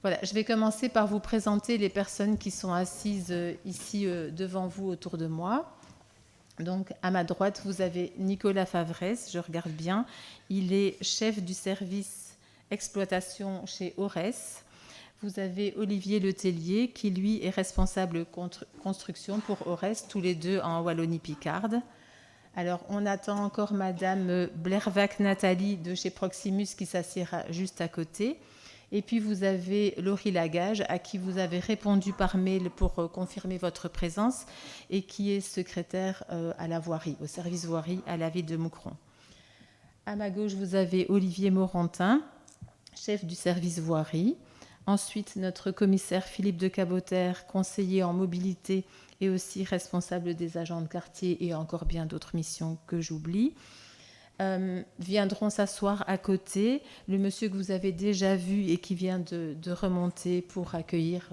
Voilà, je vais commencer par vous présenter les personnes qui sont assises ici devant vous autour de moi. Donc, à ma droite, vous avez Nicolas Favresse, je regarde bien. Il est chef du service exploitation chez Aurès. Vous avez Olivier Letellier, qui lui est responsable construction pour Aurès, tous les deux en Wallonie-Picarde. Alors, on attend encore Madame Blervac Nathalie de chez Proximus qui s'assiera juste à côté. Et puis, vous avez Laurie Lagage, à qui vous avez répondu par mail pour confirmer votre présence et qui est secrétaire à la voirie, au service voirie à la ville de Moucron. À ma gauche, vous avez Olivier Morantin, chef du service voirie. Ensuite, notre commissaire Philippe de Cabotaire, conseiller en mobilité et aussi responsable des agents de quartier et encore bien d'autres missions que j'oublie. Viendront s'asseoir à côté le monsieur que vous avez déjà vu et qui vient de remonter pour accueillir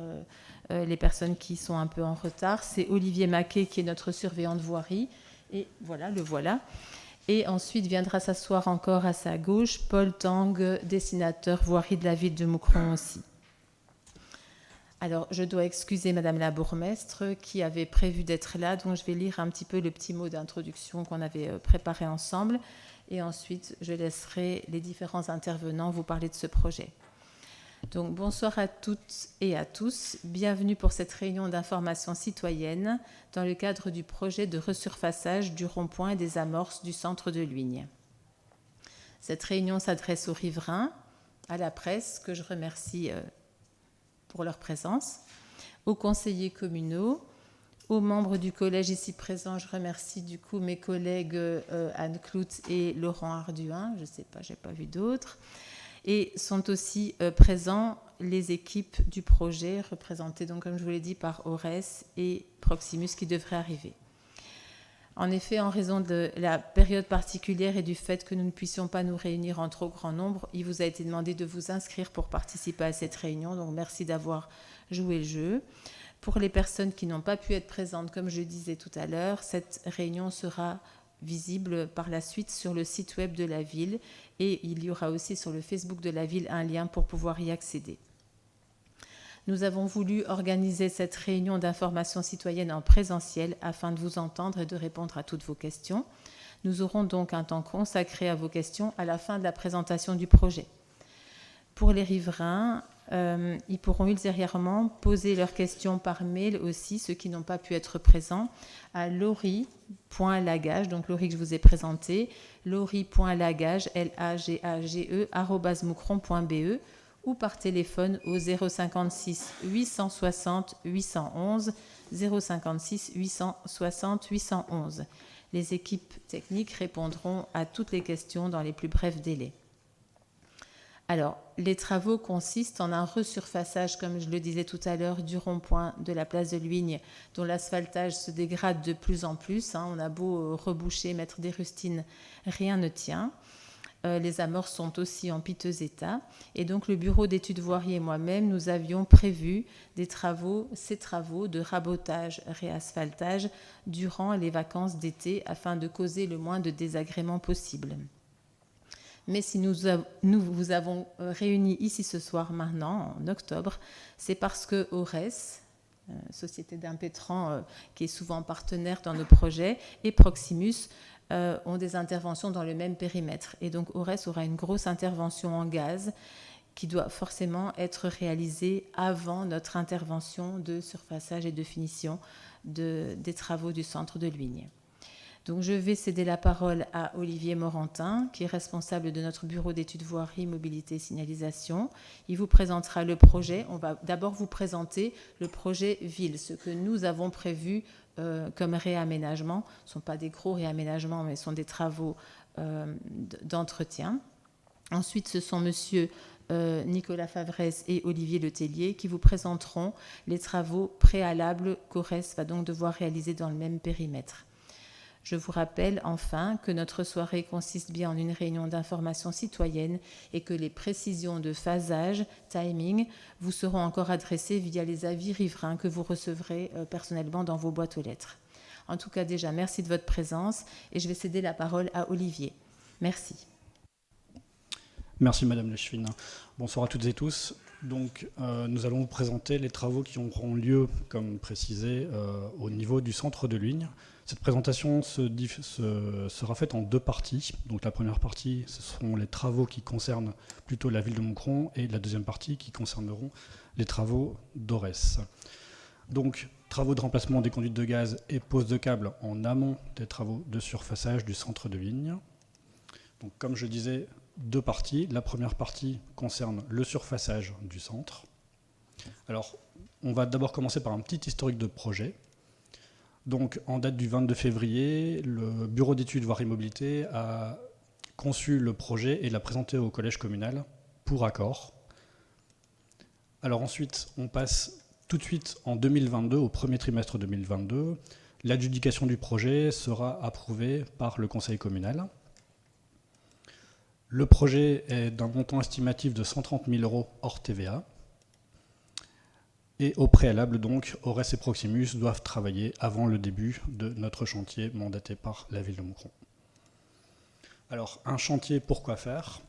les personnes qui sont un peu en retard. C'est Olivier Maquet qui est notre surveillant de voirie. Et voilà, le voilà. Et ensuite viendra s'asseoir encore à sa gauche Paul Tang, dessinateur voirie de la ville de Moucron aussi. Alors, je dois excuser Madame la bourgmestre qui avait prévu d'être là, donc je vais lire un petit peu le petit mot d'introduction qu'on avait préparé ensemble. Et ensuite, je laisserai les différents intervenants vous parler de ce projet. Donc, bonsoir à toutes et à tous. Bienvenue pour cette réunion d'information citoyenne dans le cadre du projet de resurfaçage du rond-point et des amorces du centre de Luignes. Cette réunion s'adresse aux riverains, à la presse, que je remercie pour leur présence, aux conseillers communaux, aux membres du collège ici présents. Je remercie du coup mes collègues Anne Clout et Laurent Arduin, je ne sais pas, je n'ai pas vu d'autres, et sont aussi présents les équipes du projet, représentées donc comme je vous l'ai dit par Aurès et Proximus qui devraient arriver. En effet, en raison de la période particulière et du fait que nous ne puissions pas nous réunir en trop grand nombre, il vous a été demandé de vous inscrire pour participer à cette réunion. Donc, merci d'avoir joué le jeu. Pour les personnes qui n'ont pas pu être présentes, comme je disais tout à l'heure, cette réunion sera visible par la suite sur le site web de la ville et il y aura aussi sur le Facebook de la ville un lien pour pouvoir y accéder. Nous avons voulu organiser cette réunion d'information citoyenne en présentiel afin de vous entendre et de répondre à toutes vos questions. Nous aurons donc un temps consacré à vos questions à la fin de la présentation du projet. Pour les riverains, ils pourront ultérieurement poser leurs questions par mail aussi, ceux qui n'ont pas pu être présents, à laurie.lagage, donc Laurie que je vous ai présenté, laurie.lagage, L-A-G-A-G-E, @moucron.be, ou par téléphone au 056 860 811, 056 860 811. Les équipes techniques répondront à toutes les questions dans les plus brefs délais. Alors, les travaux consistent en un resurfaçage, comme je le disais tout à l'heure, du rond-point de la place de Luignes, dont l'asphaltage se dégrade de plus en plus. On a beau reboucher, mettre des rustines, rien ne tient. Les amorces sont aussi en piteux état. Et donc, le bureau d'études voirie et moi-même, nous avions prévu ces travaux de rabotage, réasphaltage durant les vacances d'été afin de causer le moins de désagréments possible. Mais si nous vous avons réunis ici ce soir maintenant, en octobre, c'est parce que Aurès, société d'impétrants qui est souvent partenaire dans nos projets, et Proximus ont des interventions dans le même périmètre. Et donc Aurès aura une grosse intervention en gaz qui doit forcément être réalisée avant notre intervention de surfaçage et de finition des travaux du centre de Luignes. Donc je vais céder la parole à Olivier Morantin, qui est responsable de notre bureau d'études voirie, mobilité et signalisation. Il vous présentera le projet. On va d'abord vous présenter le projet ville, ce que nous avons prévu comme réaménagement. Ce ne sont pas des gros réaménagements, mais ce sont des travaux d'entretien. Ensuite, ce sont monsieur Nicolas Favresse et Olivier Letellier qui vous présenteront les travaux préalables qu'Aurès va donc devoir réaliser dans le même périmètre. Je vous rappelle enfin que notre soirée consiste bien en une réunion d'information citoyenne et que les précisions de phasage, timing, vous seront encore adressées via les avis riverains que vous recevrez personnellement dans vos boîtes aux lettres. En tout cas, déjà, merci de votre présence et je vais céder la parole à Olivier. Merci. Merci Madame Lechevin. Bonsoir à toutes et tous. Donc, nous allons vous présenter les travaux qui auront lieu, comme précisé, au niveau du centre de ligne. Cette présentation sera faite en deux parties. Donc, la première partie, ce seront les travaux qui concernent plutôt la ville de Moucron, et la deuxième partie qui concerneront les travaux d'Aurès. Donc, travaux de remplacement des conduites de gaz et pose de câbles en amont des travaux de surfaçage du centre de ligne. Donc, comme je disais, deux parties. La première partie concerne le surfaçage du centre. Alors, on va d'abord commencer par un petit historique de projet. Donc, en date du 22 février, le bureau d'études Voirie Mobilité a conçu le projet et l'a présenté au collège communal pour accord. Alors ensuite, on passe tout de suite en 2022, au premier trimestre 2022. L'adjudication du projet sera approuvée par le conseil communal. Le projet est d'un montant estimatif de 130 000 € hors TVA. Et au préalable, donc, Aurès et Proximus doivent travailler avant le début de notre chantier mandaté par la ville de Moucron. Alors, un chantier, pourquoi faire?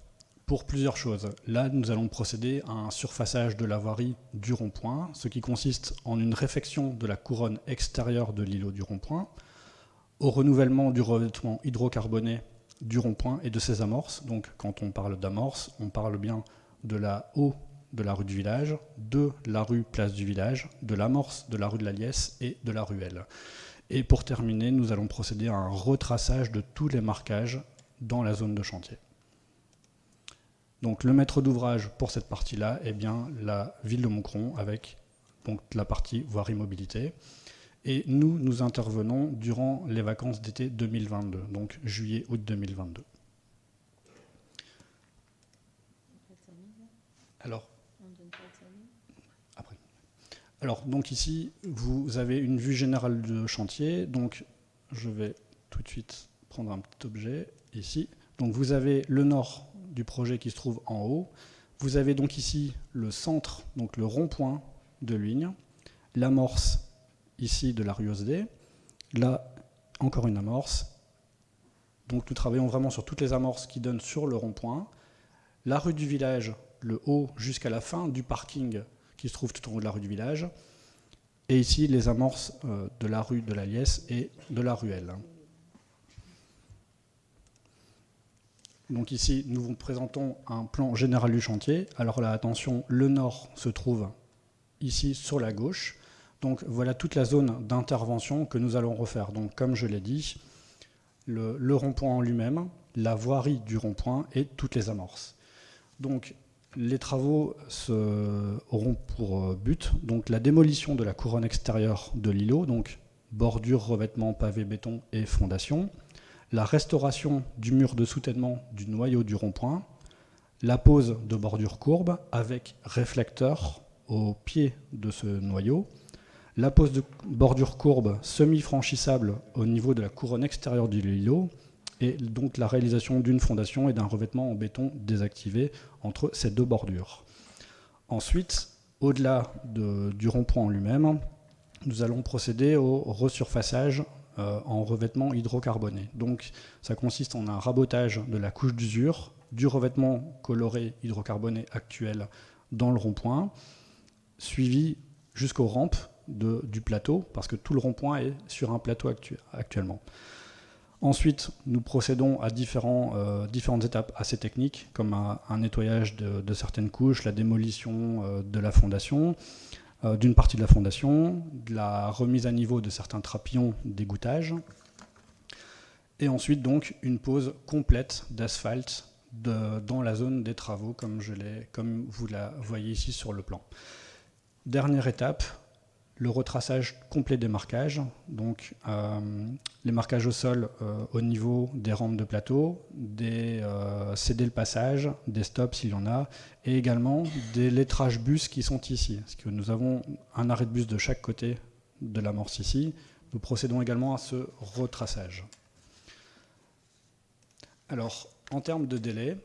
Pour plusieurs choses. Là, nous allons procéder à un surfaçage de la voirie du rond-point, ce qui consiste en une réfection de la couronne extérieure de l'îlot du rond-point, au renouvellement du revêtement hydrocarboné du rond-point et de ses amorces. Donc, quand on parle d'amorces, on parle bien de la haut de la rue du village, de la rue Place du Village, de l'amorce de la rue de la Liesse et de la ruelle. Et pour terminer, nous allons procéder à un retraçage de tous les marquages dans la zone de chantier. Donc le maître d'ouvrage pour cette partie-là est bien la ville de Moucron avec donc, la partie voirie mobilité. Et nous intervenons durant les vacances d'été 2022, donc juillet-août 2022. Alors, donc ici, vous avez une vue générale de chantier. Donc, je vais tout de suite prendre un petit objet ici. Donc, vous avez le nord du projet qui se trouve en haut. Vous avez donc ici le centre, donc le rond-point de ligne, l'amorce ici de la rue Osdet. Là, encore une amorce. Donc, nous travaillons vraiment sur toutes les amorces qui donnent sur le rond-point. La rue du village, le haut jusqu'à la fin du parking qui se trouve tout en haut de la rue du village, et ici les amorces de la rue de la Liesse et de la ruelle. Donc ici, nous vous présentons un plan général du chantier. Alors là, attention, le nord se trouve ici sur la gauche. Donc voilà toute la zone d'intervention que nous allons refaire. Donc comme je l'ai dit, le rond-point en lui-même, la voirie du rond-point et toutes les amorces. Donc les travaux auront pour but donc, la démolition de la couronne extérieure de l'îlot, donc bordure, revêtement, pavé, béton et fondation, la restauration du mur de soutènement du noyau du rond-point, la pose de bordure courbe avec réflecteur au pied de ce noyau, la pose de bordure courbe semi-franchissable au niveau de la couronne extérieure de l'îlot, et donc la réalisation d'une fondation et d'un revêtement en béton désactivé entre ces deux bordures. Ensuite, au-delà du rond-point en lui-même, nous allons procéder au resurfaçage en revêtement hydrocarboné. Donc ça consiste en un rabotage de la couche d'usure du revêtement coloré hydrocarboné actuel dans le rond-point, suivi jusqu'aux rampes du plateau, parce que tout le rond-point est sur un plateau actuellement. Ensuite, nous procédons à différentes étapes assez techniques, comme un nettoyage de certaines couches, la démolition de la fondation, d'une partie de la fondation, de la remise à niveau de certains trapillons d'égouttage, et ensuite donc une pose complète d'asphalte dans la zone des travaux, comme vous la voyez ici sur le plan. Dernière étape, le retraçage complet des marquages, donc les marquages au sol au niveau des rampes de plateau, céder le passage, des stops s'il y en a, et également des lettrages bus qui sont ici. Parce que nous avons un arrêt de bus de chaque côté de l'amorce ici. Nous procédons également à ce retraçage. Alors, en termes de délai,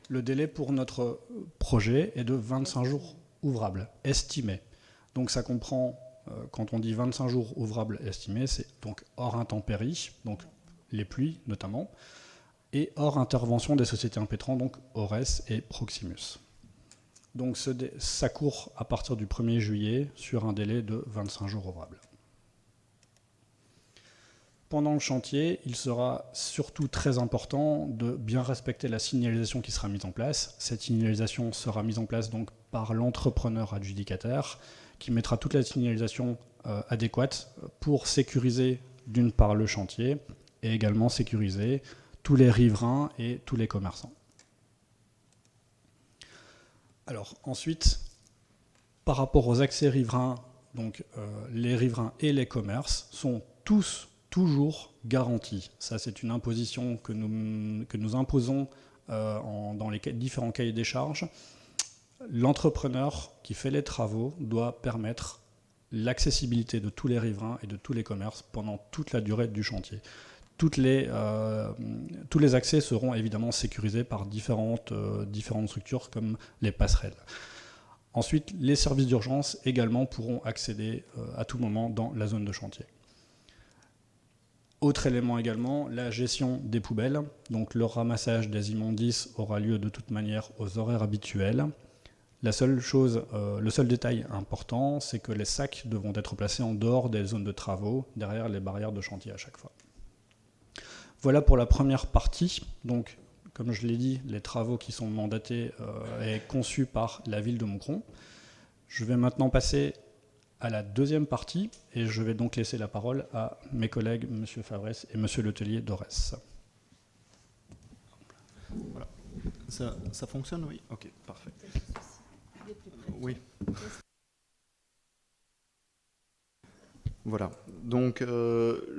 le délai pour notre projet est de 25 jours ouvrables, estimés. Donc ça comprend, quand on dit 25 jours ouvrables estimés, c'est donc hors intempéries, donc les pluies notamment, et hors intervention des sociétés impétrantes, donc Aurès et Proximus. Donc ça court à partir du 1er juillet sur un délai de 25 jours ouvrables. Pendant le chantier, il sera surtout très important de bien respecter la signalisation qui sera mise en place. Cette signalisation sera mise en place donc par l'entrepreneur adjudicataire qui mettra toute la signalisation adéquate pour sécuriser d'une part le chantier et également sécuriser tous les riverains et tous les commerçants. Alors ensuite, par rapport aux accès riverains, donc les riverains et les commerces sont tous toujours garantis. Ça, c'est une imposition que nous imposons dans les différents cahiers des charges. L'entrepreneur qui fait les travaux doit permettre l'accessibilité de tous les riverains et de tous les commerces pendant toute la durée du chantier. Tous les accès seront évidemment sécurisés par différentes structures comme les passerelles. Ensuite, les services d'urgence également pourront accéder à tout moment dans la zone de chantier. Autre élément également, la gestion des poubelles. Donc le ramassage des immondices aura lieu de toute manière aux horaires habituels. Le seul détail important, c'est que les sacs devront être placés en dehors des zones de travaux, derrière les barrières de chantier à chaque fois. Voilà pour la première partie. Donc, comme je l'ai dit, les travaux qui sont mandatés et conçus par la ville de Moucron. Je vais maintenant passer à la deuxième partie et je vais donc laisser la parole à mes collègues, M. Favresse et M. Letellier d'Orès. Voilà. Ça fonctionne, oui? Ok, parfait. Oui. Voilà, donc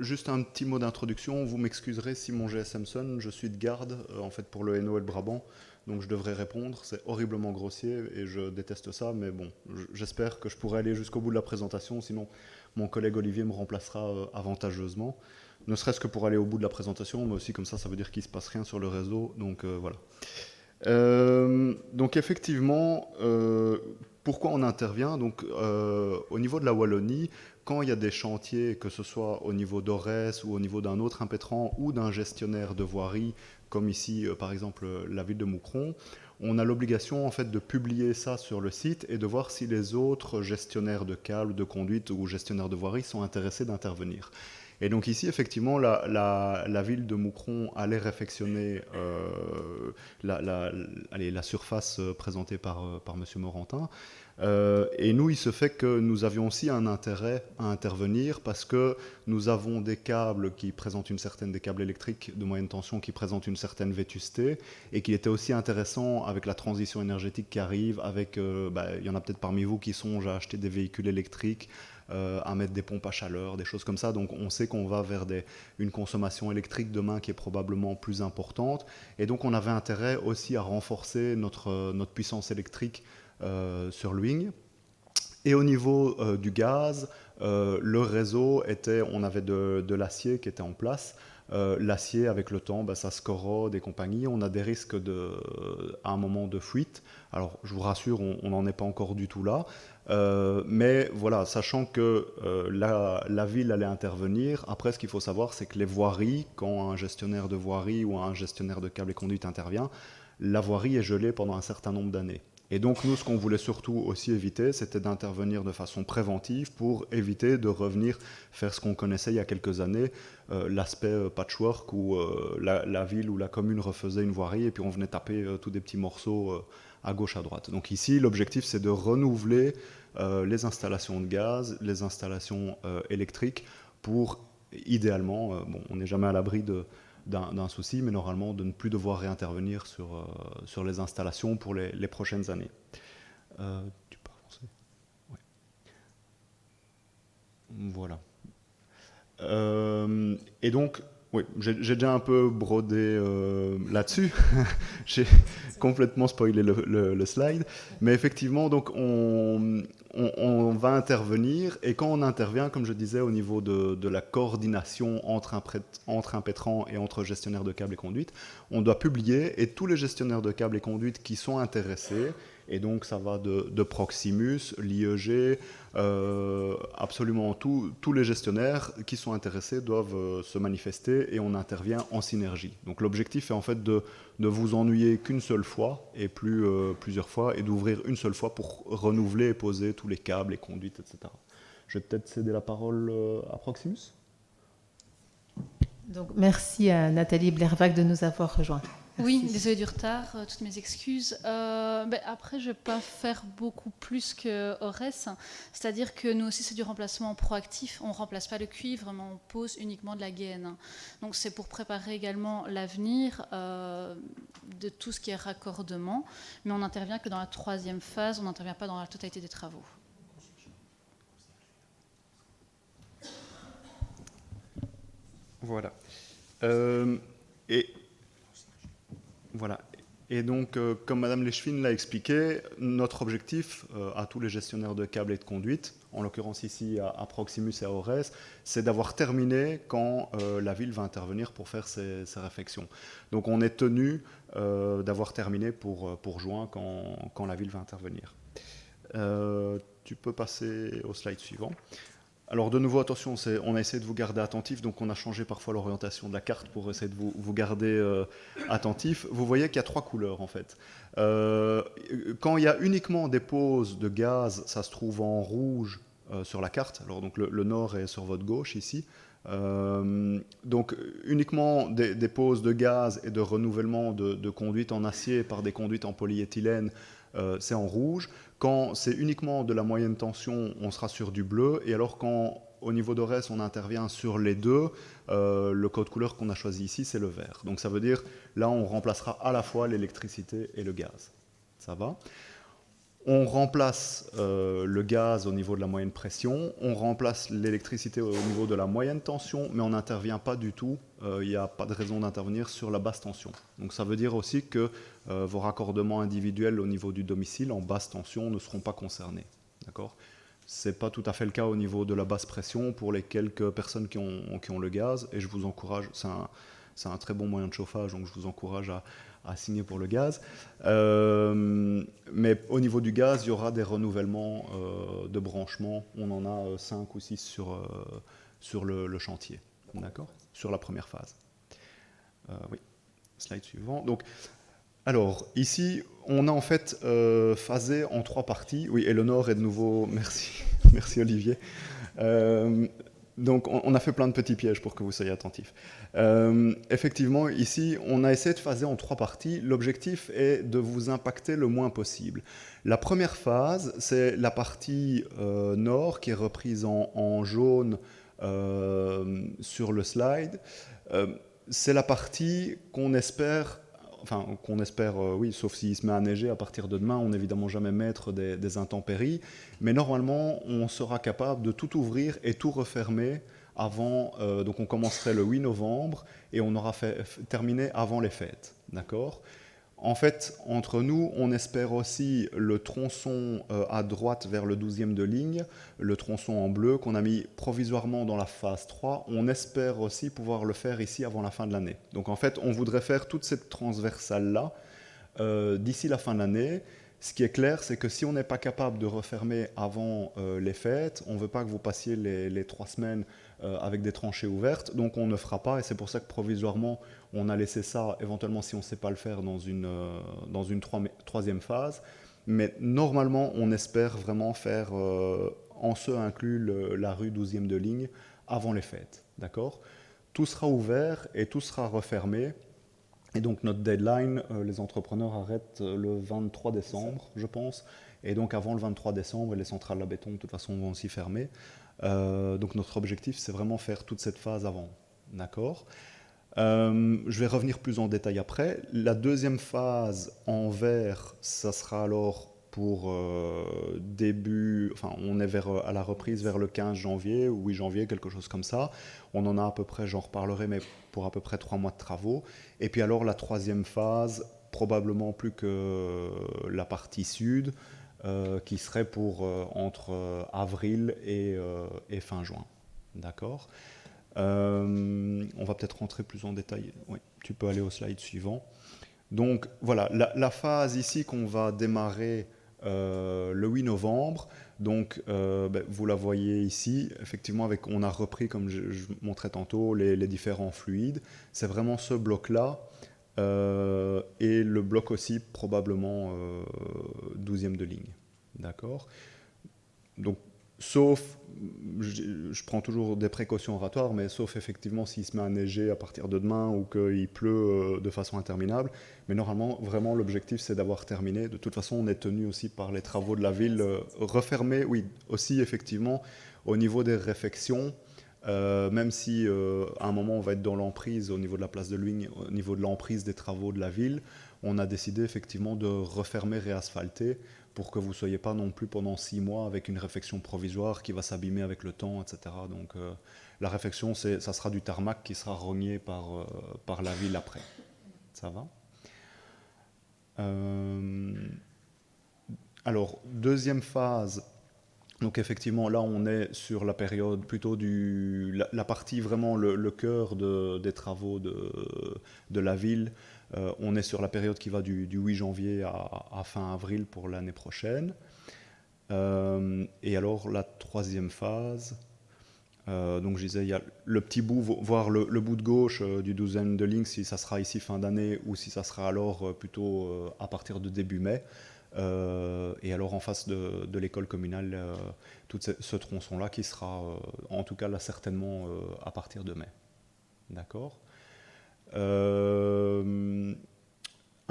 juste un petit mot d'introduction, vous m'excuserez si mon GSM sonne, je suis de garde en fait pour le Hainaut et le Brabant, donc je devrais répondre, c'est horriblement grossier et je déteste ça, mais bon, j'espère que je pourrai aller jusqu'au bout de la présentation, sinon mon collègue Olivier me remplacera avantageusement, ne serait-ce que pour aller au bout de la présentation, mais aussi comme ça veut dire qu'il ne se passe rien sur le réseau, donc voilà. Donc effectivement, pourquoi on intervient? Donc au niveau de la Wallonie, quand il y a des chantiers, que ce soit au niveau d'Orès ou au niveau d'un autre impétrant ou d'un gestionnaire de voirie, comme ici par exemple la ville de Moucron, on a l'obligation en fait de publier ça sur le site et de voir si les autres gestionnaires de câbles, de conduite ou gestionnaires de voirie sont intéressés d'intervenir. Et donc ici, effectivement, la ville de Moucron allait réfectionner la surface présentée par M. Morantin. Et nous, il se fait que nous avions aussi un intérêt à intervenir parce que nous avons des câbles qui présentent des câbles électriques de moyenne tension qui présentent une certaine vétusté et qu'il était aussi intéressant avec la transition énergétique qui arrive, il y en a peut-être parmi vous qui songent à acheter des véhicules électriques, à mettre des pompes à chaleur, des choses comme ça. Donc on sait qu'on va vers une consommation électrique demain qui est probablement plus importante. Et donc on avait intérêt aussi à renforcer notre puissance électrique sur Luing. Et au niveau du gaz, le réseau on avait de l'acier qui était en place. L'acier, avec le temps, ça se corrode et compagnie. On a des risques à un moment de fuite. Alors, je vous rassure, on n'en est pas encore du tout là. Mais voilà, sachant que la ville allait intervenir, après, ce qu'il faut savoir, c'est que les voiries, quand un gestionnaire de voirie ou un gestionnaire de câbles et conduites intervient, la voirie est gelée pendant un certain nombre d'années. Et donc nous, ce qu'on voulait surtout aussi éviter, c'était d'intervenir de façon préventive pour éviter de revenir faire ce qu'on connaissait il y a quelques années, l'aspect patchwork où la ville ou la commune refaisait une voirie et puis on venait taper tous des petits morceaux à gauche, à droite. Donc ici, l'objectif, c'est de renouveler les installations de gaz, les installations électriques pour, idéalement, on n'est jamais à l'abri d'un souci, mais normalement de ne plus devoir réintervenir sur les installations pour les prochaines années. Tu peux avancer ? Ouais. Voilà. Et donc, oui, j'ai déjà un peu brodé là-dessus. J'ai complètement spoilé le slide. Mais effectivement, donc on va intervenir. Et quand on intervient, comme je disais, au niveau de la coordination entre impétrants et entre gestionnaires de câbles et conduites, on doit publier. Et tous les gestionnaires de câbles et conduites qui sont intéressés, Et donc ça va de Proximus, l'IEG, absolument tous les gestionnaires qui sont intéressés doivent se manifester et on intervient en synergie. Donc l'objectif est en fait de ne vous ennuyer qu'une seule fois et plus plusieurs fois, et d'ouvrir une seule fois pour renouveler et poser tous les câbles, les conduites, etc. Je vais peut-être céder la parole à Proximus. Donc, merci à Nathalie Blervac de nous avoir rejoints. Oui, désolée du retard, toutes mes excuses. Après, je ne vais pas faire beaucoup plus que Ores, c'est-à-dire que nous aussi, c'est du remplacement proactif. On ne remplace pas le cuivre, mais on pose uniquement de la gaine. Donc, c'est pour préparer également l'avenir de tout ce qui est raccordement, mais on n'intervient que dans la 3e phase, on n'intervient pas dans la totalité des travaux. Voilà. Voilà. Et donc, comme Madame Leschwin l'a expliqué, notre objectif à tous les gestionnaires de câbles et de conduites, en l'occurrence ici à Proximus et à Ores, c'est d'avoir terminé quand la ville va intervenir pour faire ses réfections. Donc on est tenu d'avoir terminé pour juin quand la ville va intervenir. Tu peux passer au slide suivant. Alors de nouveau, attention, on a essayé de vous garder attentif, donc on a changé parfois l'orientation de la carte pour essayer de vous garder attentif. Vous voyez qu'il y a 3 couleurs en fait. Quand il y a uniquement des pauses de gaz, ça se trouve en rouge sur la carte. Alors donc le nord est sur votre gauche ici. Donc uniquement des pauses de gaz et de renouvellement de conduites en acier par des conduites en polyéthylène, c'est en rouge. Quand c'est uniquement de la moyenne tension, on sera sur du bleu. Et alors quand au niveau d'Ores, on intervient sur les deux, le code couleur qu'on a choisi ici, c'est le vert. Donc ça veut dire, là, on remplacera à la fois l'électricité et le gaz. Ça va ? On remplace le gaz au niveau de la moyenne pression, on remplace l'électricité au niveau de la moyenne tension, mais on n'intervient pas du tout, il n'y a pas de raison d'intervenir sur la basse tension. Donc ça veut dire aussi que vos raccordements individuels au niveau du domicile en basse tension ne seront pas concernés. D'accord ? Ce n'est pas tout à fait le cas au niveau de la basse pression pour les quelques personnes qui ont le gaz, et je vous encourage, c'est un très bon moyen de chauffage, donc je vous encourage à signer pour le gaz. Mais au niveau du gaz, il y aura des renouvellements de branchements. On en a 5 ou 6 sur le chantier, d'accord ? Sur la première phase. Oui, slide suivant. Donc, alors, ici, on a en fait phasé en 3 parties. Oui, Eleonore est de nouveau... Merci, merci Olivier. Donc, on a fait plein de petits pièges pour que vous soyez attentifs. Effectivement, ici, on a essayé de phaser en 3 parties. L'objectif est de vous impacter le moins possible. La première phase, c'est la partie nord, qui est reprise en jaune sur le slide. C'est la partie qu'on espère... oui, sauf s'il se met à neiger à partir de demain, on n'est évidemment jamais maître des intempéries, mais normalement, on sera capable de tout ouvrir et tout refermer avant, donc on commencerait le 8 novembre et on aura terminé avant les fêtes, d'accord ? En fait, entre nous, on espère aussi le tronçon à droite vers le 12e de ligne, le tronçon en bleu qu'on a mis provisoirement dans la phase 3. On espère aussi pouvoir le faire ici avant la fin de l'année. Donc en fait, on voudrait faire toute cette transversale-là d'ici la fin de l'année. Ce qui est clair, c'est que si on n'est pas capable de refermer avant les fêtes, on ne veut pas que vous passiez les 3 semaines avec des tranchées ouvertes, donc on ne fera pas, et c'est pour ça que provisoirement, on a laissé ça, éventuellement si on ne sait pas le faire, dans une 3e phase. Mais normalement, on espère vraiment faire, en ce inclus, la rue 12e de ligne, avant les fêtes. D'accord ? Tout sera ouvert et tout sera refermé. Et donc notre deadline, les entrepreneurs arrêtent le 23 décembre, je pense. Et donc avant le 23 décembre, les centrales à béton, de toute façon, vont aussi fermer. Donc notre objectif, c'est vraiment faire toute cette phase avant. D'accord ? Je vais revenir plus en détail après. La 2e phase en vert, ça sera alors pour début, enfin on est à la reprise vers le 15 janvier ou 8 janvier, quelque chose comme ça. On en a à peu près, j'en reparlerai, mais pour à peu près 3 mois de travaux. Et puis alors la 3e phase, probablement plus que la partie sud, qui serait pour entre avril et fin juin. D'accord ? On va peut-être rentrer plus en détail. Oui, tu peux aller au slide suivant. Donc voilà, la phase ici qu'on va démarrer le 8 novembre. Donc, vous la voyez ici, effectivement, on a repris, comme je montrais tantôt, les différents fluides. C'est vraiment ce bloc-là, et le bloc aussi, probablement 12e de ligne. D'accord ? Donc, sauf, je prends toujours des précautions oratoires, mais sauf effectivement s'il se met à neiger à partir de demain ou qu'il pleut de façon interminable. Mais normalement, vraiment, l'objectif, c'est d'avoir terminé. De toute façon, on est tenu aussi par les travaux de la ville, refermer, oui, aussi effectivement, au niveau des réfections, même si à un moment, on va être dans l'emprise au niveau de la place de Luynes, au niveau de l'emprise des travaux de la ville, on a décidé effectivement de refermer, réasphalter, pour que vous ne soyez pas non plus pendant 6 mois avec une réfection provisoire qui va s'abîmer avec le temps, etc. Donc la réfection, ça sera du tarmac qui sera rogné par la ville après. Ça va ? Alors, deuxième phase, donc effectivement, là on est sur la période plutôt la partie vraiment le cœur des travaux de la ville. On est sur la période qui va du 8 janvier à fin avril pour l'année prochaine. Et alors la troisième phase, donc je disais, il y a le petit bout, voire le bout de gauche du 12e de ligne, si ça sera ici fin d'année ou si ça sera alors plutôt à partir de début mai. Et alors en face de l'école communale, tout ce tronçon-là qui sera, en tout cas là certainement à partir de mai. D'accord ?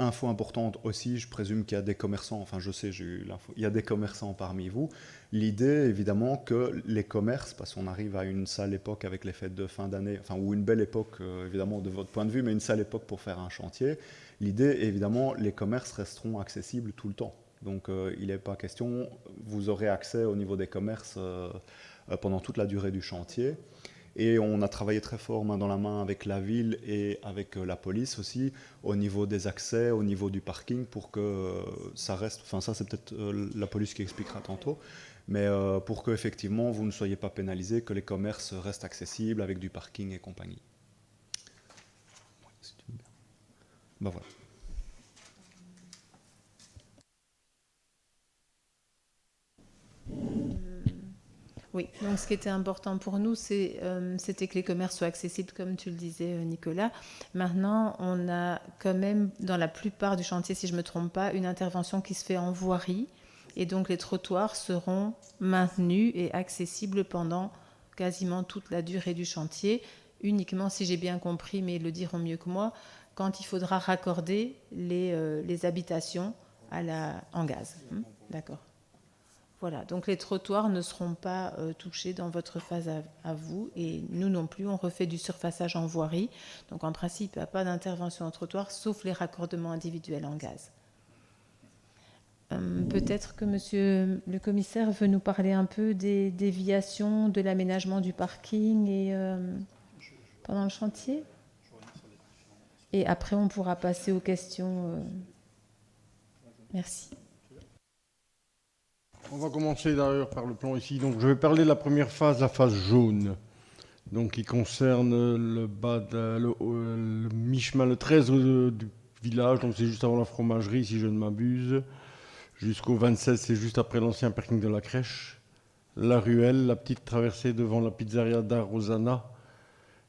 Info importante aussi, je présume qu'il y a des commerçants, enfin je sais, j'ai eu l'info, il y a des commerçants parmi vous. L'idée évidemment que les commerces, parce qu'on arrive à une sale époque avec les fêtes de fin d'année, enfin ou une belle époque évidemment de votre point de vue, mais une sale époque pour faire un chantier. L'idée évidemment, les commerces resteront accessibles tout le temps. Donc il n'est pas question, vous aurez accès au niveau des commerces pendant toute la durée du chantier. Et on a travaillé très fort main dans la main avec la ville et avec la police aussi, au niveau des accès, au niveau du parking, pour que ça reste, enfin ça c'est peut-être la police qui expliquera tantôt, mais pour que effectivement vous ne soyez pas pénalisés, que les commerces restent accessibles avec du parking et compagnie. Ben voilà. Oui, donc ce qui était important pour nous, c'était que les commerces soient accessibles, comme tu le disais, Nicolas. Maintenant, on a quand même, dans la plupart du chantier, si je ne me trompe pas, une intervention qui se fait en voirie. Et donc, les trottoirs seront maintenus et accessibles pendant quasiment toute la durée du chantier, uniquement, si j'ai bien compris, mais ils le diront mieux que moi, quand il faudra raccorder les habitations en gaz. D'accord. Voilà, donc les trottoirs ne seront pas touchés dans votre phase à vous, et nous non plus, on refait du surfaçage en voirie. Donc en principe, il n'y a pas d'intervention en trottoir, sauf les raccordements individuels en gaz. Peut-être que monsieur le commissaire veut nous parler un peu des déviations, de l'aménagement du parking et, pendant le chantier. Et après, on pourra passer aux questions. Merci. On va commencer d'ailleurs par le plan ici. Donc, je vais parler de la première phase, la phase jaune, donc qui concerne le mi-chemin, le 13 du village. Donc, c'est juste avant la fromagerie, si je ne m'abuse. Jusqu'au 27, c'est juste après l'ancien parking de la crèche. La ruelle, la petite traversée devant la pizzeria da Rosana.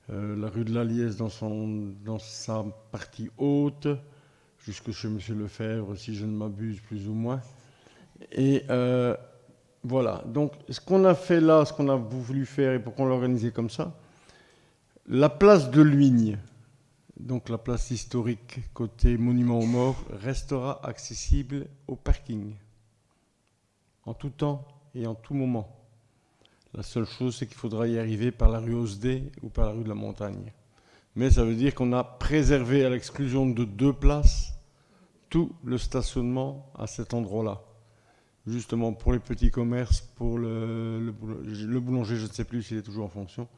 La rue de la Liesse dans sa partie haute, jusque chez M. Lefebvre, si je ne m'abuse, plus ou moins. Et voilà, donc ce qu'on a fait là, ce qu'on a voulu faire et pourquoi on l'a organisé comme ça, la place de Luynes, donc la place historique côté monument aux morts, restera accessible au parking, en tout temps et en tout moment. La seule chose, c'est qu'il faudra y arriver par la rue Osdé ou par la rue de la Montagne. Mais ça veut dire qu'on a préservé, à l'exclusion de 2 places, tout le stationnement à cet endroit-là. Justement pour les petits commerces, pour le boulanger, je ne sais plus s'il est toujours en fonction,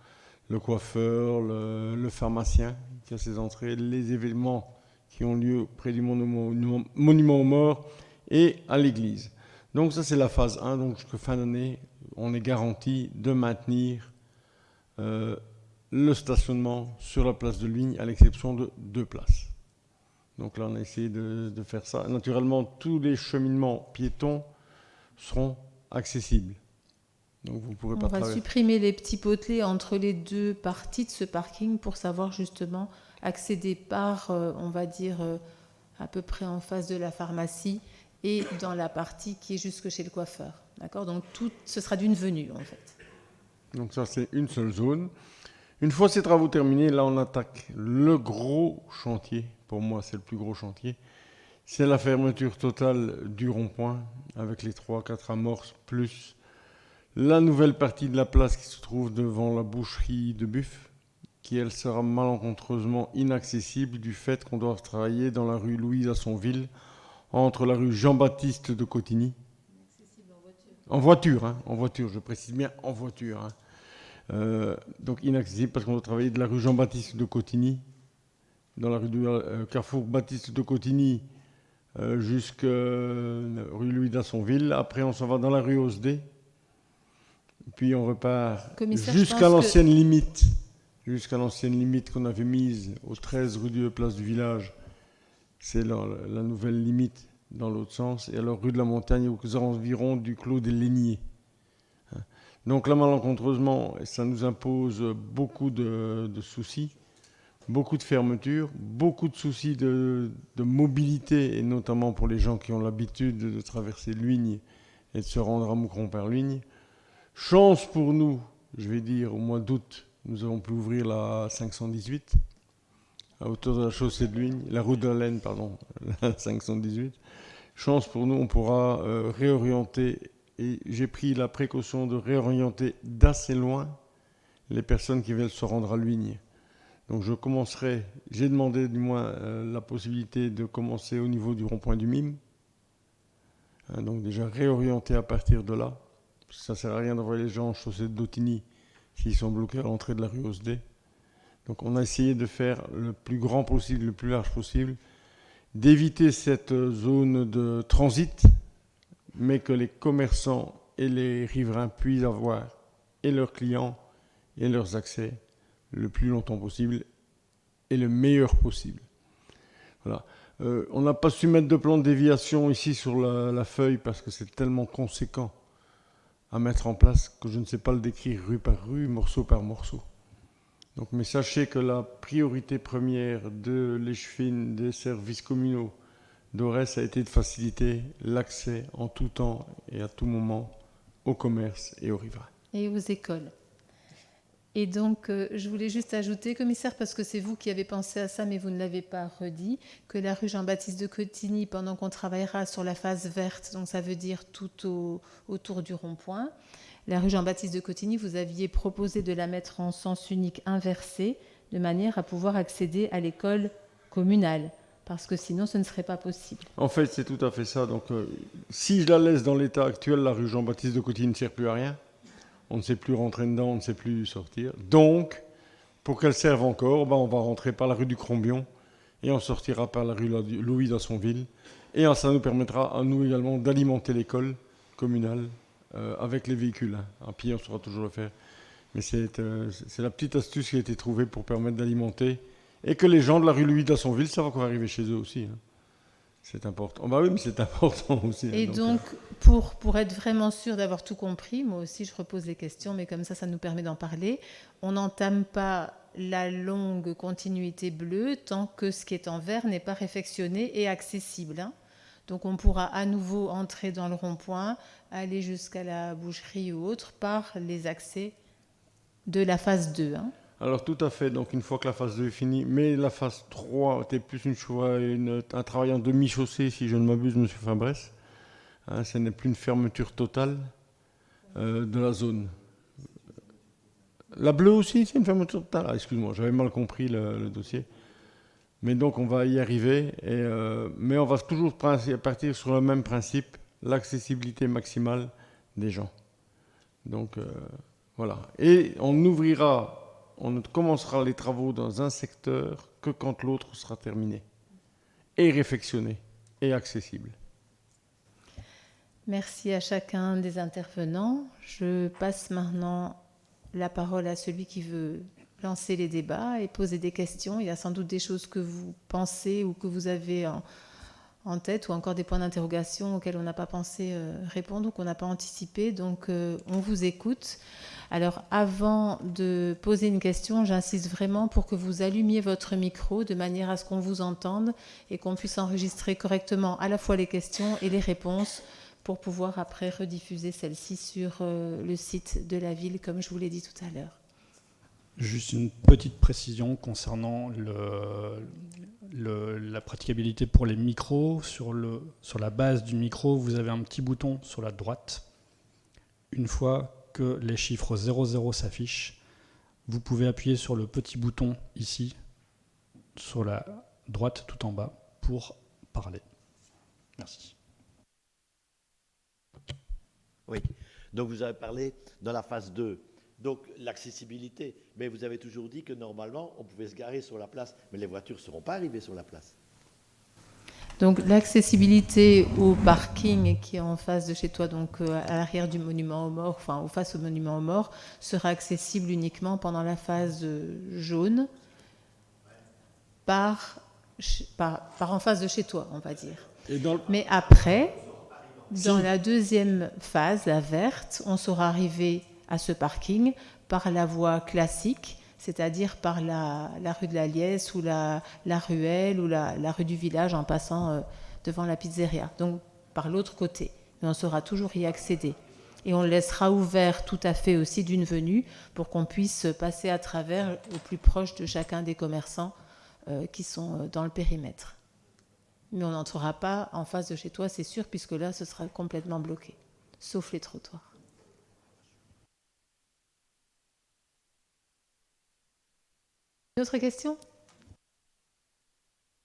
le coiffeur, le pharmacien qui a ses entrées, les événements qui ont lieu près du monument aux morts et à l'église. Donc ça c'est la phase 1, donc jusqu'à fin d'année, on est garanti de maintenir le stationnement sur la place de Luynes à l'exception de 2 places. Donc là on a essayé de faire ça. Naturellement tous les cheminements piétons seront accessibles. Donc vous ne pourrez pas On va traverser. supprimer les petits potelets entre les deux parties de ce parking pour savoir justement accéder par, on va dire, à peu près en face de la pharmacie et dans la partie qui est jusque chez le coiffeur. D'accord ? Donc tout, ce sera d'une venue en fait. Donc ça, c'est une seule zone. Une fois ces travaux terminés, là, on attaque le gros chantier. Pour moi, c'est le plus gros chantier. C'est la fermeture totale du rond-point avec les 3-4 amorces, plus la nouvelle partie de la place qui se trouve devant la boucherie de Buff, qui, elle, sera malencontreusement inaccessible du fait qu'on doit travailler dans la rue Louise à Sonville, entre la rue Jean-Baptiste de Cotigny. En voiture, je précise bien en voiture. Donc inaccessible parce qu'on doit travailler de la rue Jean-Baptiste de Cotigny, dans la rue de Carrefour Baptiste de Cotigny, jusqu'à rue Louis d'Assonville. Après, on s'en va dans la rue Osdé. Puis on repart Commissaire, jusqu'à l'ancienne limite. Jusqu'à l'ancienne limite qu'on avait mise aux 13 rue de Place du Village. C'est la nouvelle limite dans l'autre sens. Et alors rue de la Montagne aux environs du Clos des Léniers. Donc là, malencontreusement, ça nous impose beaucoup de soucis, beaucoup de fermetures, beaucoup de soucis de mobilité, et notamment pour les gens qui ont l'habitude de traverser Luignes et de se rendre à Moucron-par-Luignes. Chance pour nous, je vais dire, au mois d'août, nous avons pu ouvrir la 518, à hauteur de la chaussée de Luignes, la route de la Laine, pardon, la 518. Chance pour nous, on pourra réorienter. Et j'ai pris la précaution de réorienter d'assez loin les personnes qui veulent se rendre à Luignes. Donc j'ai demandé du moins la possibilité de commencer au niveau du rond-point du Mime. Donc déjà réorienter à partir de là. Parce que ça ne sert à rien d'envoyer les gens en chaussée de Dautigny s'ils sont bloqués à l'entrée de la rue Osdé. Donc on a essayé de faire le plus grand possible, le plus large possible, d'éviter cette zone de transit, mais que les commerçants et les riverains puissent avoir et leurs clients et leurs accès le plus longtemps possible et le meilleur possible. Voilà. On n'a pas su mettre de plan de déviation ici sur la feuille parce que c'est tellement conséquent à mettre en place que je ne sais pas le décrire rue par rue, morceau par morceau. Donc, mais sachez que la priorité première de l'Échevine, des services communaux, d'Orès a été de faciliter l'accès en tout temps et à tout moment au commerce et aux riverains. Et aux écoles. Et donc, je voulais juste ajouter, commissaire, parce que c'est vous qui avez pensé à ça, mais vous ne l'avez pas redit, que la rue Jean-Baptiste de Cotigny, pendant qu'on travaillera sur la face verte, donc ça veut dire tout autour du rond-point, la rue Jean-Baptiste de Cotigny, vous aviez proposé de la mettre en sens unique inversé, de manière à pouvoir accéder à l'école communale. Parce que sinon, ce ne serait pas possible. En fait, c'est tout à fait ça. Donc, si je la laisse dans l'état actuel, la rue Jean-Baptiste de Cotigny ne sert plus à rien. On ne sait plus rentrer dedans, on ne sait plus sortir. Donc, pour qu'elle serve encore, on va rentrer par la rue du Crombion et on sortira par la rue Louis d'Assonville. Et ça nous permettra à nous également d'alimenter l'école communale avec les véhicules. À pied, on saura toujours le faire. Mais c'est la petite astuce qui a été trouvée pour permettre d'alimenter. Et que les gens de la rue Louis d'Assonville, ça va encore arriver chez eux aussi. C'est important. Bah oui, mais c'est important aussi. Et donc pour être vraiment sûr d'avoir tout compris, moi aussi je repose des questions, mais comme ça nous permet d'en parler. On n'entame pas la longue continuité bleue tant que ce qui est en vert n'est pas réfectionné et accessible. Donc on pourra à nouveau entrer dans le rond-point, aller jusqu'à la boucherie ou autre par les accès de la phase 2. Alors tout à fait, donc une fois que la phase 2 est finie, mais la phase 3 était plus un travail en demi-chaussée, si je ne m'abuse, M. Fabresse. Ce n'est plus une fermeture totale de la zone. La bleue aussi, c'est une fermeture totale. Excuse-moi, j'avais mal compris le dossier. Mais donc on va y arriver, mais on va toujours partir sur le même principe, l'accessibilité maximale des gens. Donc voilà. Et on ne commencera les travaux dans un secteur que quand l'autre sera terminé, et réfectionné, et accessible. Merci à chacun des intervenants. Je passe maintenant la parole à celui qui veut lancer les débats et poser des questions. Il y a sans doute des choses que vous pensez ou que vous avez en tête ou encore des points d'interrogation auxquels on n'a pas pensé répondre ou qu'on n'a pas anticipé. Donc, on vous écoute. Alors, avant de poser une question, j'insiste vraiment pour que vous allumiez votre micro de manière à ce qu'on vous entende et qu'on puisse enregistrer correctement à la fois les questions et les réponses pour pouvoir après rediffuser celles-ci sur le site de la ville, comme je vous l'ai dit tout à l'heure. Juste une petite précision concernant la praticabilité pour les micros. Sur la base du micro, vous avez un petit bouton sur la droite. Une fois que les chiffres 00 s'affichent, vous pouvez appuyer sur le petit bouton ici, sur la droite tout en bas, pour parler. Merci. Oui, donc vous avez parlé dans la phase 2. Donc l'accessibilité, mais vous avez toujours dit que normalement on pouvait se garer sur la place, mais les voitures ne seront pas arrivées sur la place. Donc l'accessibilité au parking qui est en face de chez toi, donc à l'arrière du monument aux morts, enfin face au monument aux morts, sera accessible uniquement pendant la phase jaune, par en face de chez toi, on va dire. Mais après, dans la deuxième phase, la verte, on sera arrivé à ce parking par la voie classique, c'est-à-dire par la rue de la Liesse ou la ruelle ou la rue du village en passant devant la pizzeria, donc par l'autre côté. Mais on saura toujours y accéder. Et on le laissera ouvert tout à fait aussi d'une venue pour qu'on puisse passer à travers au plus proche de chacun des commerçants qui sont dans le périmètre. Mais on n'entrera pas en face de chez toi, c'est sûr, puisque là, ce sera complètement bloqué, sauf les trottoirs. Une autre question ?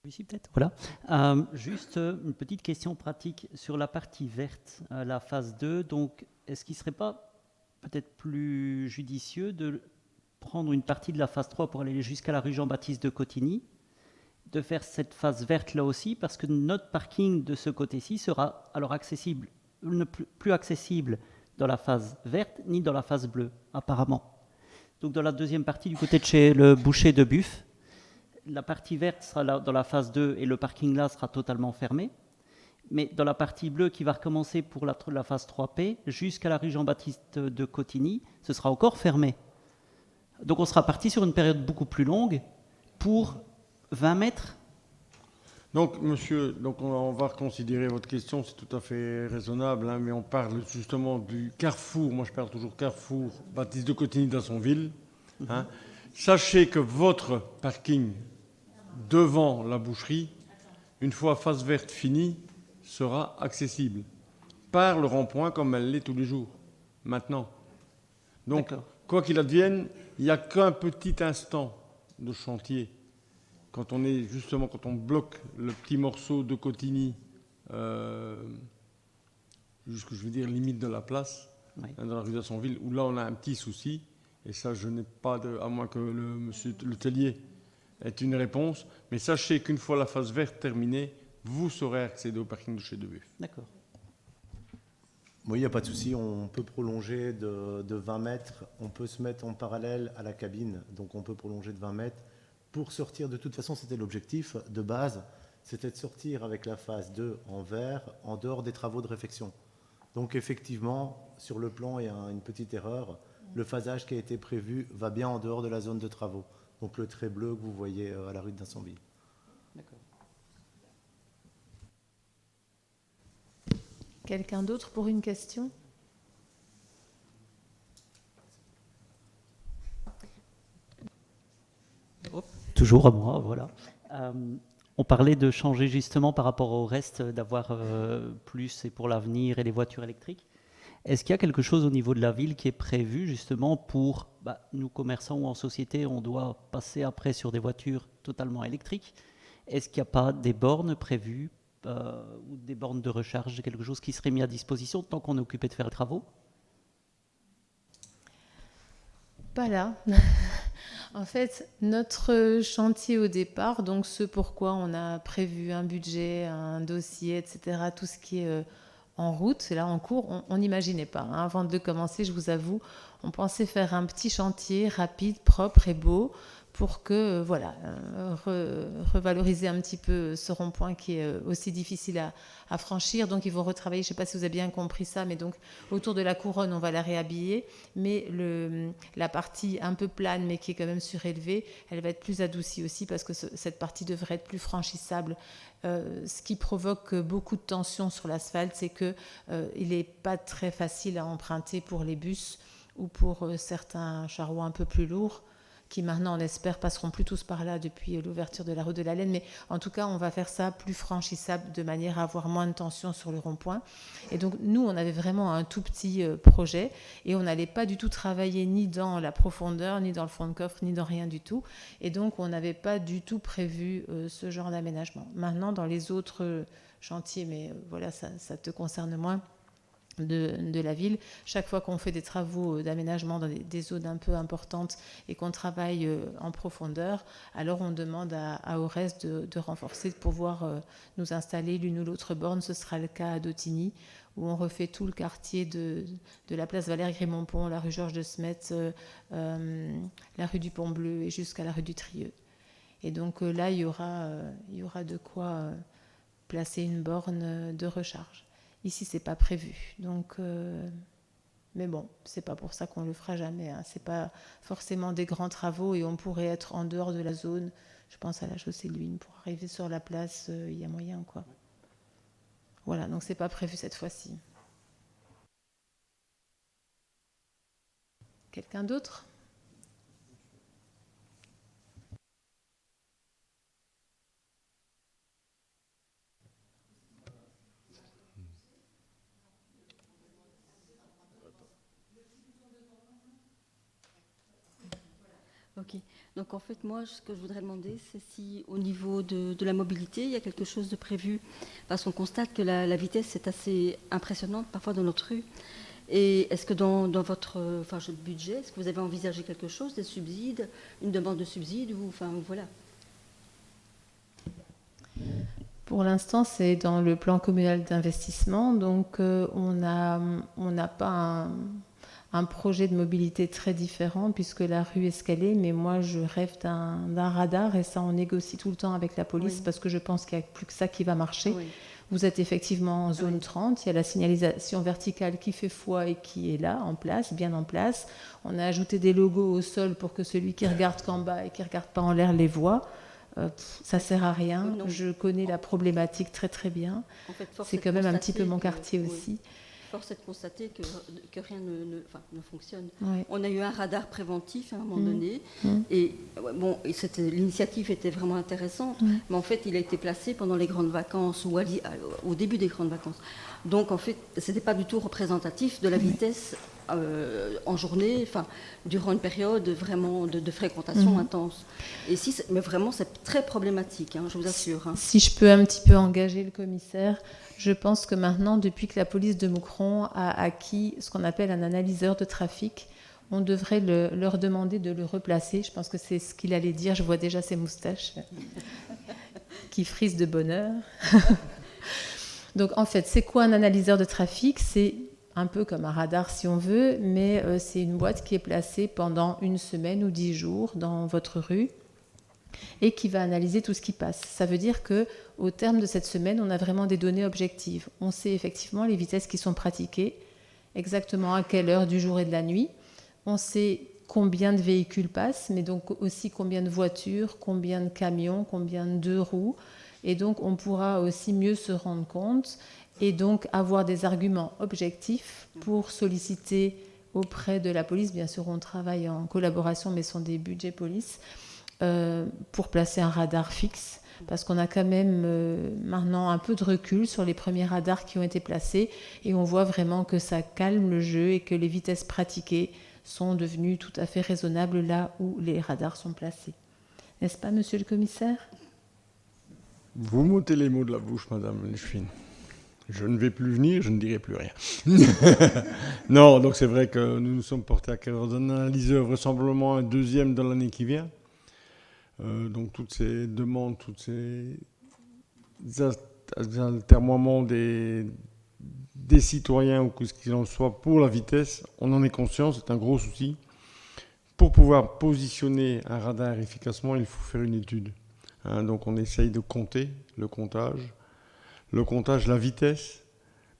Ici peut-être. Voilà. Juste une petite question pratique sur la partie verte, la phase 2. Donc, est-ce qu'il ne serait pas peut-être plus judicieux de prendre une partie de la phase 3 pour aller jusqu'à la rue Jean-Baptiste de Cotigny, de faire cette phase verte là aussi, parce que notre parking de ce côté-ci sera alors accessible, plus accessible dans la phase verte ni dans la phase bleue, apparemment. Donc dans la deuxième partie, du côté de chez le boucher de Buff, la partie verte sera là dans la phase 2 et le parking là sera totalement fermé. Mais dans la partie bleue qui va recommencer pour la phase 3P, jusqu'à la rue Jean-Baptiste de Cotigny, ce sera encore fermé. Donc on sera parti sur une période beaucoup plus longue pour 20 mètres. Donc, monsieur, on va reconsidérer votre question, c'est tout à fait raisonnable, hein, mais on parle justement du carrefour. Moi, je parle toujours carrefour Baptiste de Cotigny d'Assonville. Hein. Sachez que votre parking devant la boucherie, une fois phase verte finie, sera accessible par le rond-point comme elle l'est tous les jours, maintenant. Donc, quoi qu'il advienne, il n'y a qu'un petit instant de chantier. Quand on bloque le petit morceau de Cotigny jusqu'à, je veux dire, limite de la place, oui, dans la rue d'Assonville, où là on a un petit souci, et ça je n'ai pas à moins que monsieur le tellier ait une réponse, mais sachez qu'une fois la phase verte terminée, vous saurez accéder au parking de chez Debuff. D'accord. Oui, il n'y a pas de souci, on peut prolonger de 20 mètres, on peut se mettre en parallèle à la cabine, donc on peut prolonger de 20 mètres. Pour sortir, de toute façon, c'était l'objectif de base, c'était de sortir avec la phase 2 en vert, en dehors des travaux de réfection. Donc effectivement, sur le plan, il y a une petite erreur. Le phasage qui a été prévu va bien en dehors de la zone de travaux. Donc le trait bleu que vous voyez à la rue d'Assonville. D'accord. Quelqu'un d'autre pour une question ? Toujours à moi, voilà. On parlait de changer justement par rapport au reste, d'avoir plus et pour l'avenir et les voitures électriques. Est-ce qu'il y a quelque chose au niveau de la ville qui est prévu justement pour, nous commerçants ou en société, on doit passer après sur des voitures totalement électriques. Est-ce qu'il n'y a pas des bornes prévues ou des bornes de recharge, quelque chose qui serait mis à disposition tant qu'on est occupé de faire les travaux ? Pas là. En fait, notre chantier au départ, donc ce pourquoi on a prévu un budget, un dossier, etc., tout ce qui est en route, c'est là en cours, on n'imaginait pas. Hein. Avant de commencer, je vous avoue, on pensait faire un petit chantier rapide, propre et beau pour que, revaloriser un petit peu ce rond-point qui est aussi difficile à franchir. Donc, ils vont retravailler, je ne sais pas si vous avez bien compris ça, mais donc, autour de la couronne, on va la réhabiller, mais la partie un peu plane, mais qui est quand même surélevée, elle va être plus adoucie aussi, parce que cette partie devrait être plus franchissable. Ce qui provoque beaucoup de tension sur l'asphalte, c'est qu'il n'est pas très facile à emprunter pour les bus ou pour certains charrois un peu plus lourds, qui maintenant, on espère, passeront plus tous par là depuis l'ouverture de la route de la Laine. Mais en tout cas, on va faire ça plus franchissable de manière à avoir moins de tension sur le rond-point. Et donc, nous, on avait vraiment un tout petit projet et on n'allait pas du tout travailler ni dans la profondeur, ni dans le fond de coffre, ni dans rien du tout. Et donc, on n'avait pas du tout prévu ce genre d'aménagement. Maintenant, dans les autres chantiers, mais voilà, ça te concerne moins, de la ville. Chaque fois qu'on fait des travaux d'aménagement dans des zones un peu importantes et qu'on travaille en profondeur, alors on demande à Aurès de renforcer, de pouvoir nous installer l'une ou l'autre borne. Ce sera le cas à Dautigny, où on refait tout le quartier de la place Valère-Grémont-Pont, la rue Georges de Smet, la rue du Pont-Bleu et jusqu'à la rue du Trieux. Et donc là, il y aura de quoi placer une borne de recharge. Ici, c'est pas prévu. Donc, mais bon, c'est pas pour ça qu'on le fera jamais. Hein. C'est pas forcément des grands travaux et on pourrait être en dehors de la zone. Je pense à la chaussée de Luynes. Pour arriver sur la place, il y a moyen, quoi. Voilà, donc c'est pas prévu cette fois-ci. Quelqu'un d'autre ? Ok. Donc en fait, moi, ce que je voudrais demander, c'est si au niveau de la mobilité, il y a quelque chose de prévu. Parce qu'on constate que la vitesse est assez impressionnante parfois dans notre rue. Et est-ce que dans votre budget, est-ce que vous avez envisagé quelque chose, des subsides, une demande de subsides ou voilà. Pour l'instant, c'est dans le plan communal d'investissement. Donc, on n'a pas un projet de mobilité très différent puisque la rue est scalée, mais moi je rêve d'un radar et ça on négocie tout le temps avec la police parce que je pense qu'il n'y a plus que ça qui va marcher. Oui. Vous êtes effectivement en zone 30, il y a la signalisation verticale qui fait foi et qui est là, en place, bien en place. On a ajouté des logos au sol pour que celui qui regarde qu'en bas et qui ne regarde pas en l'air les voit. Ça ne sert à rien. Non. Je connais la problématique très très bien. En fait, c'est quand même un petit peu mon quartier aussi. Force est de constater que rien ne fonctionne. Ouais. On a eu un radar préventif à un moment donné, et l'initiative était vraiment intéressante, mais en fait, il a été placé pendant les grandes vacances ou au début des grandes vacances. Donc, en fait, ce n'était pas du tout représentatif de la vitesse en journée, durant une période vraiment de fréquentation intense. Et mais vraiment, c'est très problématique, hein, je vous assure. Hein. Si je peux un petit peu engager le commissaire, je pense que maintenant, depuis que la police de Moucron a acquis ce qu'on appelle un analyseur de trafic, on devrait leur demander de le replacer. Je pense que c'est ce qu'il allait dire. Je vois déjà ses moustaches qui frisent de bonheur. Donc, en fait, c'est quoi un analyseur de trafic ? C'est un peu comme un radar si on veut, mais c'est une boîte qui est placée pendant 1 semaine ou 10 jours dans votre rue et qui va analyser tout ce qui passe. Ça veut dire qu'au terme de cette semaine, on a vraiment des données objectives. On sait effectivement les vitesses qui sont pratiquées, exactement à quelle heure du jour et de la nuit. On sait combien de véhicules passent, mais donc aussi combien de voitures, combien de camions, combien de 2 roues. Et donc, on pourra aussi mieux se rendre compte et donc avoir des arguments objectifs pour solliciter auprès de la police. Bien sûr, on travaille en collaboration, mais ce sont des budgets police, pour placer un radar fixe. Parce qu'on a quand même maintenant un peu de recul sur les premiers radars qui ont été placés et on voit vraiment que ça calme le jeu et que les vitesses pratiquées sont devenues tout à fait raisonnables là où les radars sont placés. N'est-ce pas, monsieur le commissaire ? Vous m'ôtez les mots de la bouche, madame Leschwin. Je ne vais plus venir, je ne dirai plus rien. Non, donc c'est vrai que nous nous sommes portés à cœur d'un analyseur, vraisemblablement un deuxième dans l'année qui vient. Donc toutes ces demandes, toutes ces altermoiements des citoyens ou ce qu'il en soit pour la vitesse, on en est conscient, c'est un gros souci pour pouvoir positionner un radar efficacement, il faut faire une étude. Donc on essaye de compter le comptage, la vitesse.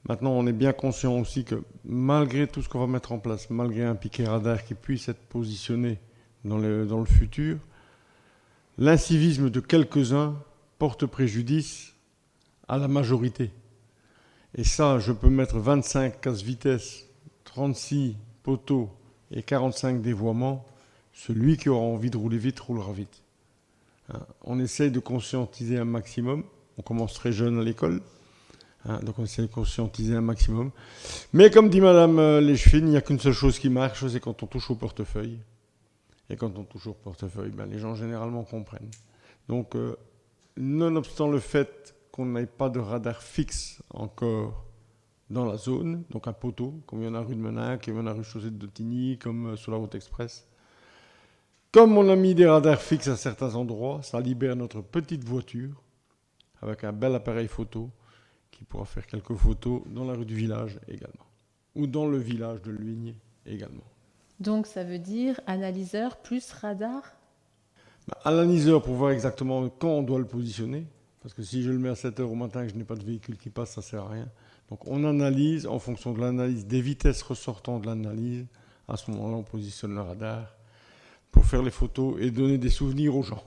Maintenant, on est bien conscient aussi que malgré tout ce qu'on va mettre en place, malgré un piquet radar qui puisse être positionné dans le futur, l'incivisme de quelques-uns porte préjudice à la majorité. Et ça, je peux mettre 25 casse-vitesse, 36 poteaux et 45 dévoiements. Celui qui aura envie de rouler vite, roulera vite. On essaye de conscientiser un maximum. On commence très jeune à l'école. Donc on essaie de conscientiser un maximum. Mais comme dit Madame Lechfine, il n'y a qu'une seule chose qui marche, c'est quand on touche au portefeuille. Et quand on touche au portefeuille, les gens généralement comprennent. Donc, nonobstant le fait qu'on n'ait pas de radar fixe encore dans la zone, donc un poteau, comme il y en a rue de Menac, comme il y en a rue Chaussée de Tigny, comme sur la route express. Comme on a mis des radars fixes à certains endroits, ça libère notre petite voiture avec un bel appareil photo qui pourra faire quelques photos dans la rue du village également, ou dans le village de Luigné également. Donc ça veut dire analyseur plus radar? Analyseur pour voir exactement quand on doit le positionner, parce que si je le mets à 7h au matin et que je n'ai pas de véhicule qui passe, ça ne sert à rien. Donc on analyse en fonction de l'analyse, des vitesses ressortant de l'analyse. À ce moment-là, on positionne le radar pour faire les photos et donner des souvenirs aux gens.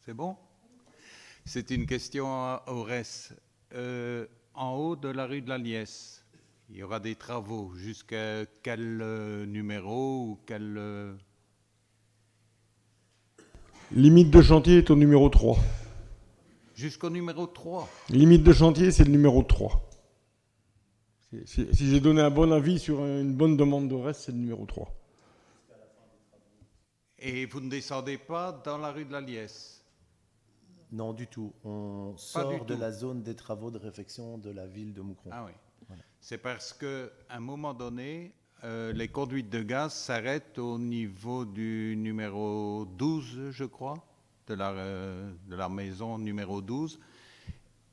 C'est bon? C'est une question à Aurès. En haut de la rue de la Liesse, il y aura des travaux. Jusqu'à quel numéro ou quel... Limite de chantier est au numéro 3. Jusqu'au numéro 3? Limite de chantier, c'est le numéro 3. Si j'ai donné un bon avis sur une bonne demande d'Aurès, c'est le numéro 3. Et vous ne descendez pas dans la rue de la Liesse? Non, du tout. On sort de la zone des travaux de réfection de la ville de Moucron. Ah oui. Voilà. C'est parce qu'à un moment donné, les conduites de gaz s'arrêtent au niveau du numéro 12, je crois, de la maison numéro 12,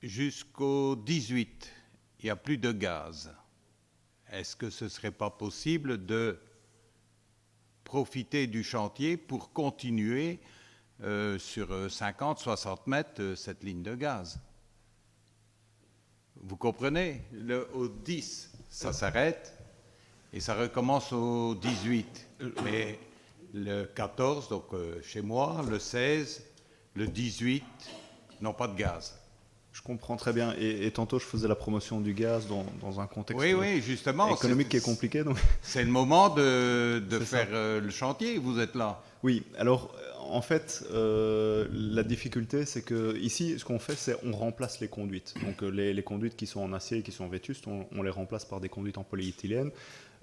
jusqu'au 18. Il n'y a plus de gaz. Est-ce que ce ne serait pas possible de profiter du chantier pour continuer sur 50, 60 mètres cette ligne de gaz? Vous comprenez? Au 10, ça s'arrête et ça recommence au 18. Mais le 14, donc chez moi, le 16, le 18 n'ont pas de gaz. Je comprends très bien. Et tantôt, je faisais la promotion du gaz dans un contexte justement, économique qui est compliqué. Donc... C'est le moment de faire le chantier, vous êtes là. Oui, alors en fait, la difficulté, c'est que ici, ce qu'on fait, c'est on remplace les conduites. Donc les conduites qui sont en acier, qui sont vétustes, on les remplace par des conduites en polyéthylène.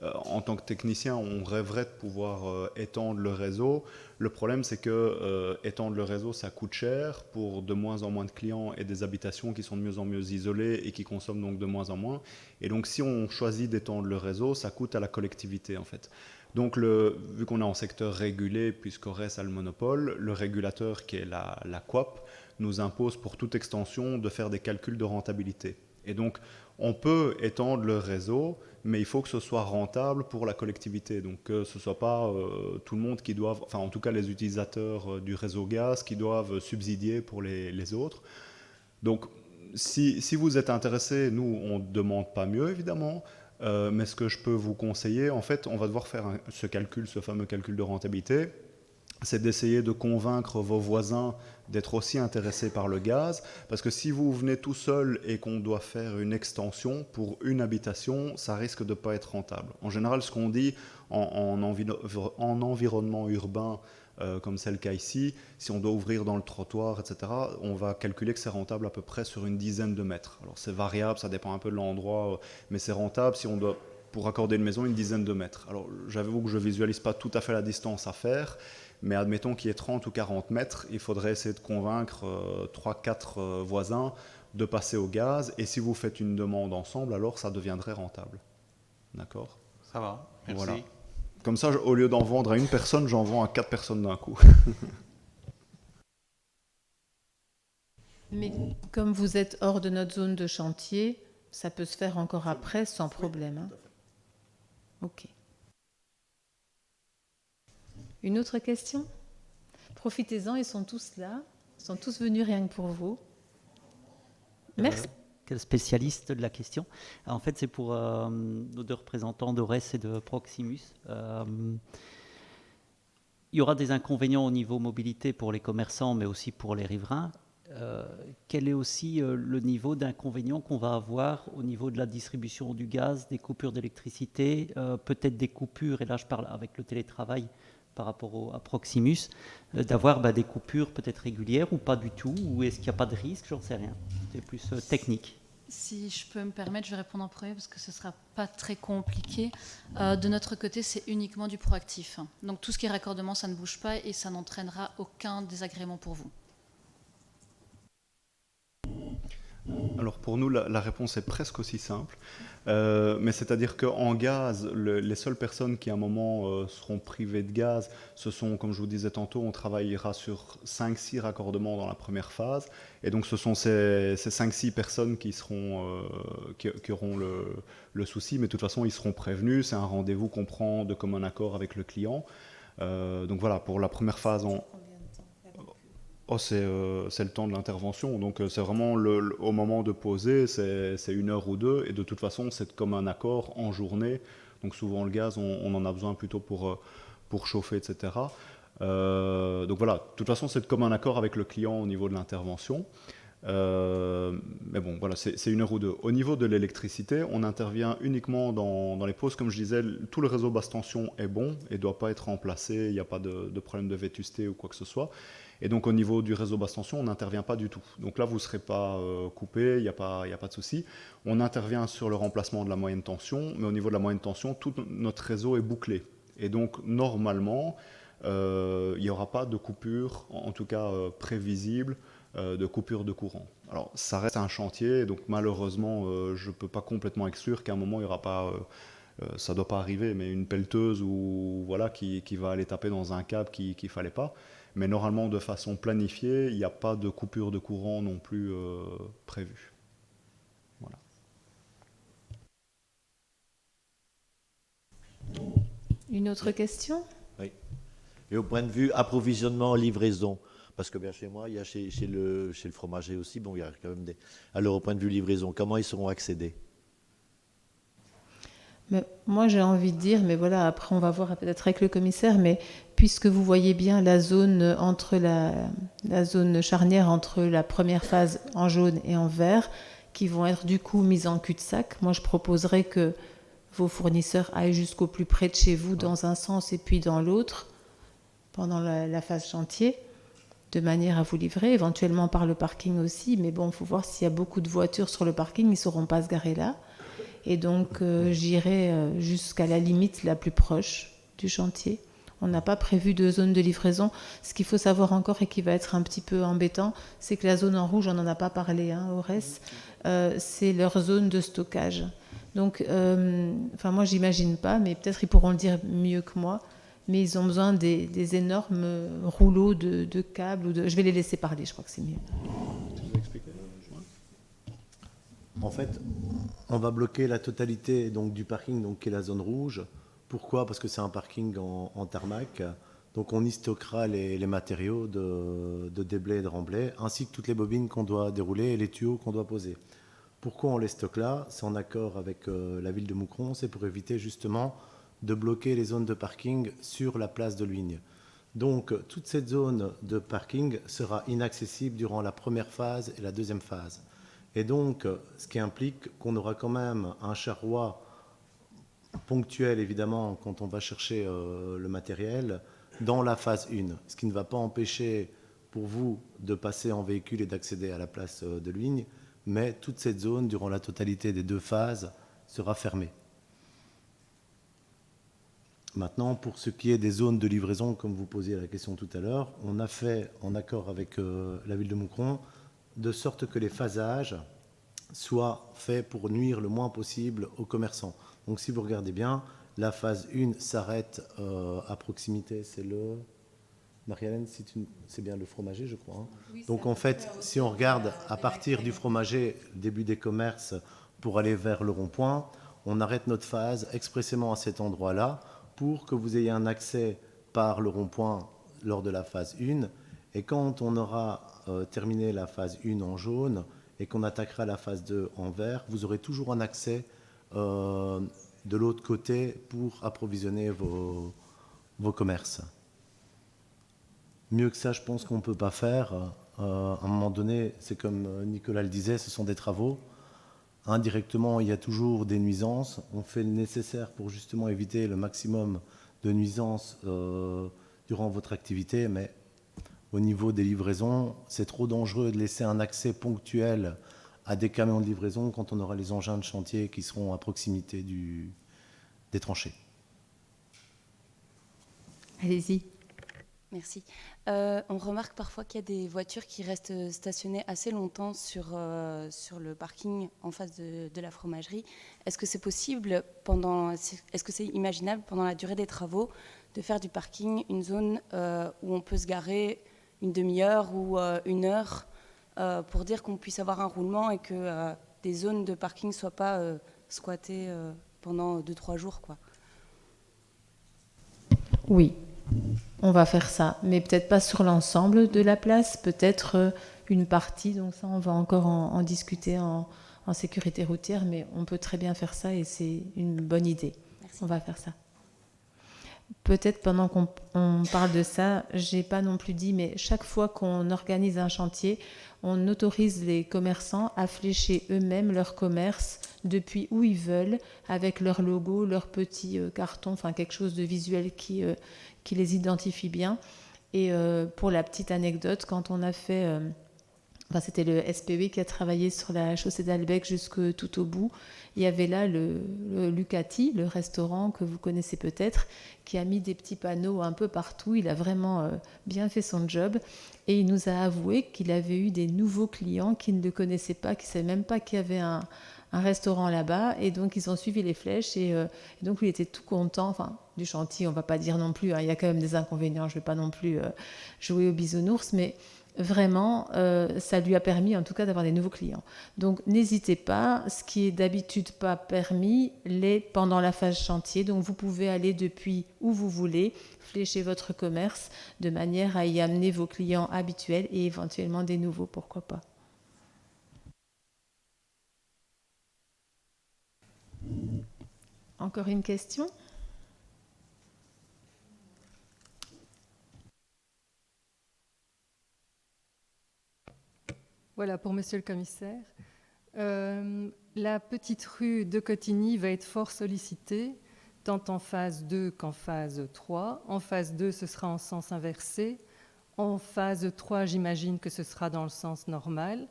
En tant que technicien, on rêverait de pouvoir étendre le réseau. Le problème, c'est que étendre le réseau, ça coûte cher pour de moins en moins de clients et des habitations qui sont de mieux en mieux isolées et qui consomment donc de moins en moins. Et donc, si on choisit d'étendre le réseau, ça coûte à la collectivité, en fait. Donc, vu qu'on est en secteur régulé, puisqu'Aurès a le monopole, le régulateur, qui est la Coop, nous impose pour toute extension de faire des calculs de rentabilité. Et donc, on peut étendre le réseau, mais il faut que ce soit rentable pour la collectivité. Donc, que ce ne soit pas tout le monde qui doive, enfin en tout cas les utilisateurs du réseau gaz qui doivent subsidier pour les autres. Donc, si vous êtes intéressé, nous, on ne demande pas mieux, évidemment. Mais ce que je peux vous conseiller, en fait, on va devoir faire ce fameux calcul de rentabilité, c'est d'essayer de convaincre vos voisins d'être aussi intéressés par le gaz, parce que si vous venez tout seul et qu'on doit faire une extension pour une habitation, ça risque de ne pas être rentable. En général, ce qu'on dit en environnement urbain, comme c'est le cas ici, si on doit ouvrir dans le trottoir, etc., on va calculer que c'est rentable à peu près sur une dizaine de mètres. Alors c'est variable, ça dépend un peu de l'endroit, mais c'est rentable si on doit, pour accorder une maison, une dizaine de mètres. Alors j'avoue que je ne visualise pas tout à fait la distance à faire, mais admettons qu'il y ait 30 ou 40 mètres, il faudrait essayer de convaincre 3-4 voisins de passer au gaz, et si vous faites une demande ensemble, alors ça deviendrait rentable. D'accord ? Ça va, merci. Voilà. Comme ça, au lieu d'en vendre à une personne, j'en vends à 4 personnes d'un coup. Mais comme vous êtes hors de notre zone de chantier, ça peut se faire encore après sans problème. Hein. Ok. Une autre question? Profitez-en, ils sont tous là. Ils sont tous venus rien que pour vous. Merci. Quel spécialiste de la question. En fait, c'est pour nos deux représentants d'Ores et de Proximus. Il y aura des inconvénients au niveau mobilité pour les commerçants, mais aussi pour les riverains. Quel est aussi le niveau d'inconvénient qu'on va avoir au niveau de la distribution du gaz, des coupures d'électricité, peut-être des coupures, et là je parle avec le télétravail par rapport à Proximus, d'avoir des coupures peut-être régulières ou pas du tout, ou est-ce qu'il n'y a pas de risque, j'en sais rien. C'est plus technique. Si je peux me permettre, je vais répondre en premier parce que ce ne sera pas très compliqué. De notre côté, c'est uniquement du proactif. Donc tout ce qui est raccordement, ça ne bouge pas et ça n'entraînera aucun désagrément pour vous. Alors pour nous, la réponse est presque aussi simple. Mais c'est-à-dire qu'en gaz, les seules personnes qui à un moment seront privées de gaz, ce sont, comme je vous disais tantôt, on travaillera sur 5-6 raccordements dans la première phase. Et donc ce sont ces 5-6 personnes qui auront le souci. Mais de toute façon, ils seront prévenus. C'est un rendez-vous qu'on prend de commun accord avec le client. Donc voilà, pour la première phase, c'est le temps de l'intervention, donc c'est vraiment au moment de poser, c'est 1 heure ou 2, et de toute façon c'est comme un accord en journée, donc souvent le gaz on en a besoin plutôt pour chauffer, etc. Donc voilà, de toute façon c'est comme un accord avec le client au niveau de l'intervention, mais bon voilà, c'est 1 heure ou 2. Au niveau de l'électricité, on intervient uniquement dans les pauses, comme je disais, tout le réseau basse tension est bon et ne doit pas être remplacé, il n'y a pas de problème de vétusté ou quoi que ce soit. Et donc au niveau du réseau basse tension, on n'intervient pas du tout. Donc là, vous ne serez pas coupé, il n'y a pas de souci. On intervient sur le remplacement de la moyenne tension, mais au niveau de la moyenne tension, tout notre réseau est bouclé. Et donc normalement, il n'y aura pas de coupure, en tout cas prévisible, de coupure de courant. Alors ça reste un chantier, donc malheureusement, je ne peux pas complètement exclure qu'à un moment, il n'y aura pas... ça ne doit pas arriver, mais une pelleteuse voilà, qui va aller taper dans un câble qu'il ne fallait pas. Mais normalement, de façon planifiée, il n'y a pas de coupure de courant non plus prévue. Voilà. Une autre question? Oui. Et au point de vue approvisionnement, livraison, parce que bien chez moi, il y a chez le fromager aussi, bon, il y a quand même des... Alors au point de vue livraison, comment ils seront accédés? Mais moi, j'ai envie de dire, mais voilà, après on va voir peut-être avec le commissaire, mais puisque vous voyez bien la zone entre la zone charnière entre la première phase en jaune et en vert, qui vont être du coup mises en cul-de-sac, moi je proposerais que vos fournisseurs aillent jusqu'au plus près de chez vous dans un sens et puis dans l'autre, pendant la phase chantier, de manière à vous livrer, éventuellement par le parking aussi, mais bon, il faut voir s'il y a beaucoup de voitures sur le parking, ils ne sauront pas se garer là. Et donc, j'irai jusqu'à la limite la plus proche du chantier. On n'a pas prévu de zone de livraison. Ce qu'il faut savoir encore et qui va être un petit peu embêtant, c'est que la zone en rouge, on n'en a pas parlé, Ores, c'est leur zone de stockage. Donc, moi, j'imagine pas, mais peut-être ils pourront le dire mieux que moi, mais ils ont besoin des énormes rouleaux de câbles. Je vais les laisser parler, je crois que c'est mieux. En fait, on va bloquer la totalité donc, du parking, donc, qui est la zone rouge. Pourquoi? Parce que c'est un parking en tarmac. Donc on y stockera les matériaux de déblai et de remblai, ainsi que toutes les bobines qu'on doit dérouler et les tuyaux qu'on doit poser. Pourquoi on les stocke là? C'est en accord avec la ville de Moucron, c'est pour éviter justement de bloquer les zones de parking sur la place de Luigne. Donc toute cette zone de parking sera inaccessible durant la première phase et la deuxième phase. Et donc, ce qui implique qu'on aura quand même un charroi ponctuel, évidemment, quand on va chercher le matériel, dans la phase 1. Ce qui ne va pas empêcher pour vous de passer en véhicule et d'accéder à la place de Luigne, mais toute cette zone, durant la totalité des 2 phases, sera fermée. Maintenant, pour ce qui est des zones de livraison, comme vous posiez la question tout à l'heure, on a fait, en accord avec la ville de Moucron, de sorte que les phasages soient faits pour nuire le moins possible aux commerçants. Donc si vous regardez bien, la phase 1 s'arrête à proximité, c'est le Marie-Hélène, c'est bien le fromager, je crois. Hein. Oui, donc en fait, si on regarde à partir du fromager, début des commerces, pour aller vers le rond-point, on arrête notre phase expressément à cet endroit-là pour que vous ayez un accès par le rond-point lors de la phase 1. Et quand on aura terminé la phase 1 en jaune et qu'on attaquera la phase 2 en vert, vous aurez toujours un accès de l'autre côté pour approvisionner vos commerces. Mieux que ça, je pense qu'on ne peut pas faire. À un moment donné, c'est comme Nicolas le disait, ce sont des travaux. Indirectement, il y a toujours des nuisances. On fait le nécessaire pour justement éviter le maximum de nuisances durant votre activité, mais au niveau des livraisons, c'est trop dangereux de laisser un accès ponctuel à des camions de livraison quand on aura les engins de chantier qui seront à proximité des tranchées. Allez-y. Merci. On remarque parfois qu'il y a des voitures qui restent stationnées assez longtemps sur le parking en face de la fromagerie. Est-ce que c'est possible, est-ce que c'est imaginable pendant la durée des travaux de faire du parking une zone où on peut se garer une demi-heure ou une heure pour dire qu'on puisse avoir un roulement et que des zones de parking ne soient pas squattées pendant 2-3 jours, quoi. Oui. On va faire ça, mais peut-être pas sur l'ensemble de la place, peut-être une partie, donc ça on va encore en discuter en sécurité routière, mais on peut très bien faire ça et c'est une bonne idée. Merci. On va faire ça. Peut-être pendant qu'on parle de ça, j'ai pas non plus dit, mais chaque fois qu'on organise un chantier, on autorise les commerçants à flécher eux-mêmes leur commerce depuis où ils veulent, avec leur logo, leur petit carton, enfin quelque chose de visuel qui les identifie bien. Et pour la petite anecdote, quand on a fait... c'était le SPV qui a travaillé sur la chaussée d'Albec jusque tout au bout. Il y avait là le Lucati, le restaurant que vous connaissez peut-être, qui a mis des petits panneaux un peu partout. Il a vraiment bien fait son job. Et il nous a avoué qu'il avait eu des nouveaux clients qui ne le connaissaient pas, qui ne savaient même pas qu'il y avait un restaurant là-bas. Et donc, ils ont suivi les flèches. Et donc, il était tout content. Enfin, du chantier, on ne va pas dire non plus. Hein, il y a quand même des inconvénients. Je ne vais pas non plus jouer au bisounours. Mais vraiment, ça lui a permis en tout cas d'avoir des nouveaux clients. Donc n'hésitez pas, ce qui est d'habitude pas permis l'est pendant la phase chantier. Donc vous pouvez aller depuis où vous voulez, flécher votre commerce de manière à y amener vos clients habituels et éventuellement des nouveaux, pourquoi pas. Encore une question ? Voilà, pour Monsieur le Commissaire. La petite rue de Cotigny va être fort sollicitée, tant en phase 2 qu'en phase 3. En phase 2, ce sera en sens inversé. En phase 3, j'imagine que ce sera dans le sens normal.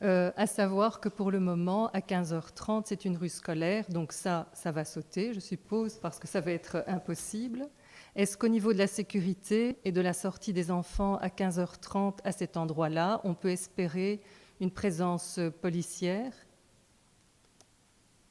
À savoir que pour le moment, à 15h30, c'est une rue scolaire, donc ça va sauter, je suppose, parce que ça va être impossible. Est-ce qu'au niveau de la sécurité et de la sortie des enfants à 15h30 à cet endroit-là, on peut espérer une présence policière ?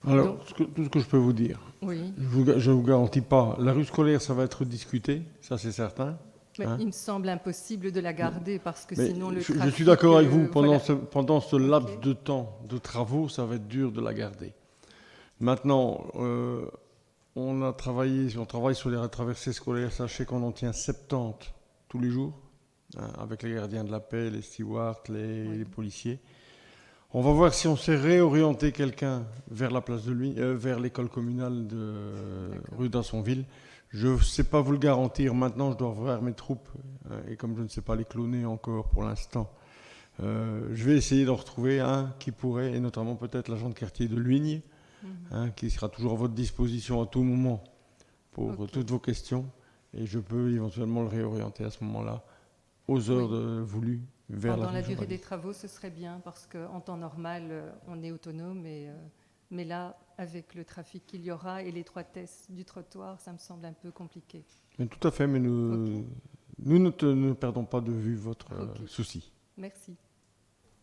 Alors, tout ce que je peux vous dire, oui. Je ne vous garantis pas. La rue scolaire, ça va être discuté, ça c'est certain. Mais il me semble impossible de la garder parce que sinon le trafic... Je suis d'accord avec vous, pendant ce laps de temps de travaux, ça va être dur de la garder. Maintenant... on travaille sur les traversées scolaires, sachez qu'on en tient 70 tous les jours, avec les gardiens de la paix, les stewards, les policiers. On va voir si on sait réorienter quelqu'un vers la place de vers l'école communale de rue d'Assonville. Je ne sais pas vous le garantir maintenant, je dois revoir mes troupes, et comme je ne sais pas les cloner encore pour l'instant, je vais essayer d'en retrouver un qui pourrait, et notamment peut-être l'agent de quartier de Luigne, qui sera toujours à votre disposition à tout moment pour toutes vos questions. Et je peux éventuellement le réorienter à ce moment-là, aux heures voulues, vers pendant la durée des travaux, ce serait bien, parce qu'en temps normal, on est autonome. Mais là, avec le trafic qu'il y aura et l'étroitesse du trottoir, ça me semble un peu compliqué. Mais tout à fait, mais nous ne perdons pas de vue votre souci. Merci.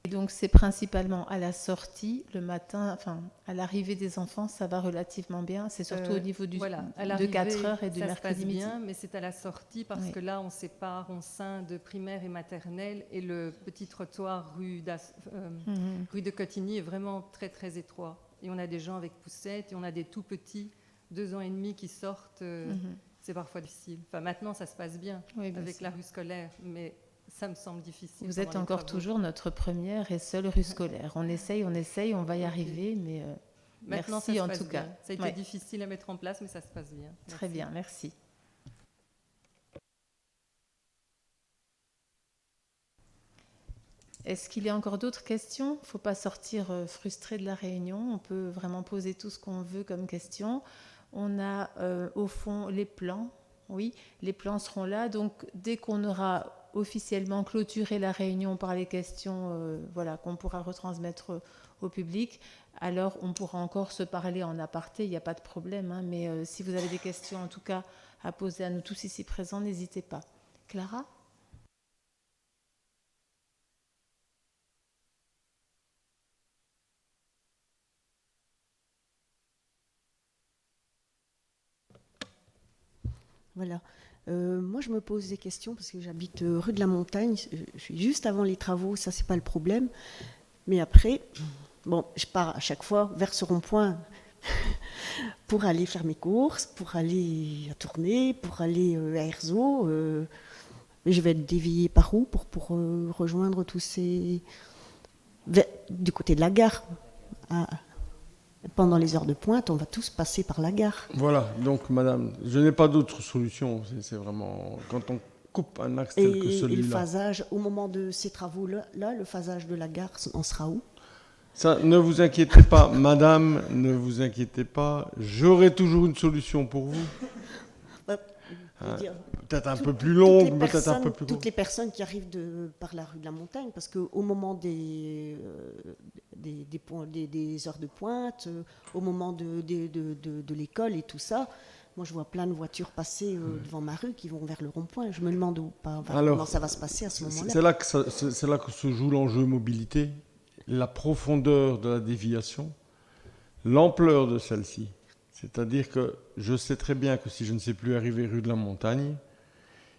Et donc c'est principalement à la sortie, le matin, enfin à l'arrivée des enfants, ça va relativement bien. C'est surtout au niveau de 4 heures et du mercredi midi. Bien, mais c'est à la sortie parce que là on sépare, on scinde de primaire et maternelle, et le petit trottoir rue de Cotigny est vraiment très très étroit. Et on a des gens avec poussettes et on a des tout petits 2 ans et demi qui sortent. C'est parfois difficile. Enfin maintenant ça se passe bien, avec la rue scolaire, mais ça me semble difficile. Vous êtes encore toujours notre première et seule rue scolaire. On essaye, on va y arriver, mais maintenant, merci en tout cas. Ça a été difficile à mettre en place, mais ça se passe bien. Très bien, merci. Est-ce qu'il y a encore d'autres questions ? Il ne faut pas sortir frustré de la réunion. On peut vraiment poser tout ce qu'on veut comme question. On a au fond les plans. Oui, les plans seront là. Donc, dès qu'on aura officiellement clôturé la réunion par les questions qu'on pourra retransmettre au public, alors on pourra encore se parler en aparté, il n'y a pas de problème. Hein, mais si vous avez des questions, en tout cas, à poser à nous tous ici présents, n'hésitez pas. Clara ? Voilà. Moi, je me pose des questions parce que j'habite rue de la Montagne. Je suis juste avant les travaux, ça, c'est pas le problème. Mais après, bon, je pars à chaque fois vers ce rond-point pour aller faire mes courses, pour aller à Tournai, pour aller à Erzo. Je vais être déviée par où pour rejoindre tous ces... Du côté de la gare. Pendant les heures de pointe, on va tous passer par la gare. Voilà, donc madame, je n'ai pas d'autre solution. C'est vraiment quand on coupe un axe tel que celui-là. Et le phasage, au moment de ces travaux-là, le phasage de la gare en sera où ? Ça, ne vous inquiétez pas, madame, ne vous inquiétez pas. J'aurai toujours une solution pour vous. Peut-être un peu plus longue, peut-être un peu plus courte. Toutes les personnes qui arrivent par la rue de la Montagne, parce qu'au moment des heures de pointe, au moment de l'école et tout ça, moi je vois plein de voitures passer devant ma rue qui vont vers le rond-point. Je me demande comment ça va se passer à ce moment-là. C'est là que se joue l'enjeu mobilité, la profondeur de la déviation, l'ampleur de celle-ci. C'est-à-dire que je sais très bien que si je ne sais plus arriver rue de la Montagne,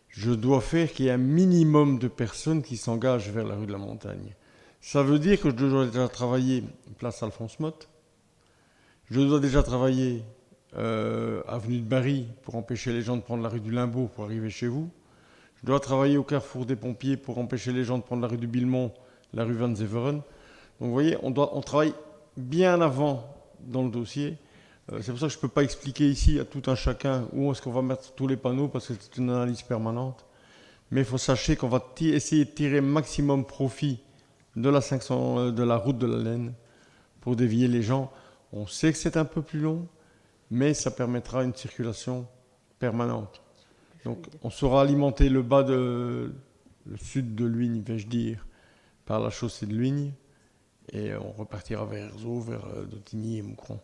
je dois faire qu'il y ait un minimum de personnes qui s'engagent vers la rue de la Montagne. Ça veut dire que je dois déjà travailler place Alphonse Motte, je dois déjà travailler avenue de Barry pour empêcher les gens de prendre la rue du Limbaud pour arriver chez vous, je dois travailler au carrefour des pompiers pour empêcher les gens de prendre la rue du Billemont, la rue Van Zeveren. Donc vous voyez, on travaille bien avant dans le dossier. C'est pour ça que je ne peux pas expliquer ici à tout un chacun où est-ce qu'on va mettre tous les panneaux, parce que c'est une analyse permanente. Mais il faut sachez qu'on va essayer de tirer maximum profit de la route de la Laine pour dévier les gens. On sait que c'est un peu plus long, mais ça permettra une circulation permanente. Donc on saura alimenter le sud de Luignes, vais-je dire, par la chaussée de Luignes, et on repartira vers Erzo, vers Dautigny et Moucron.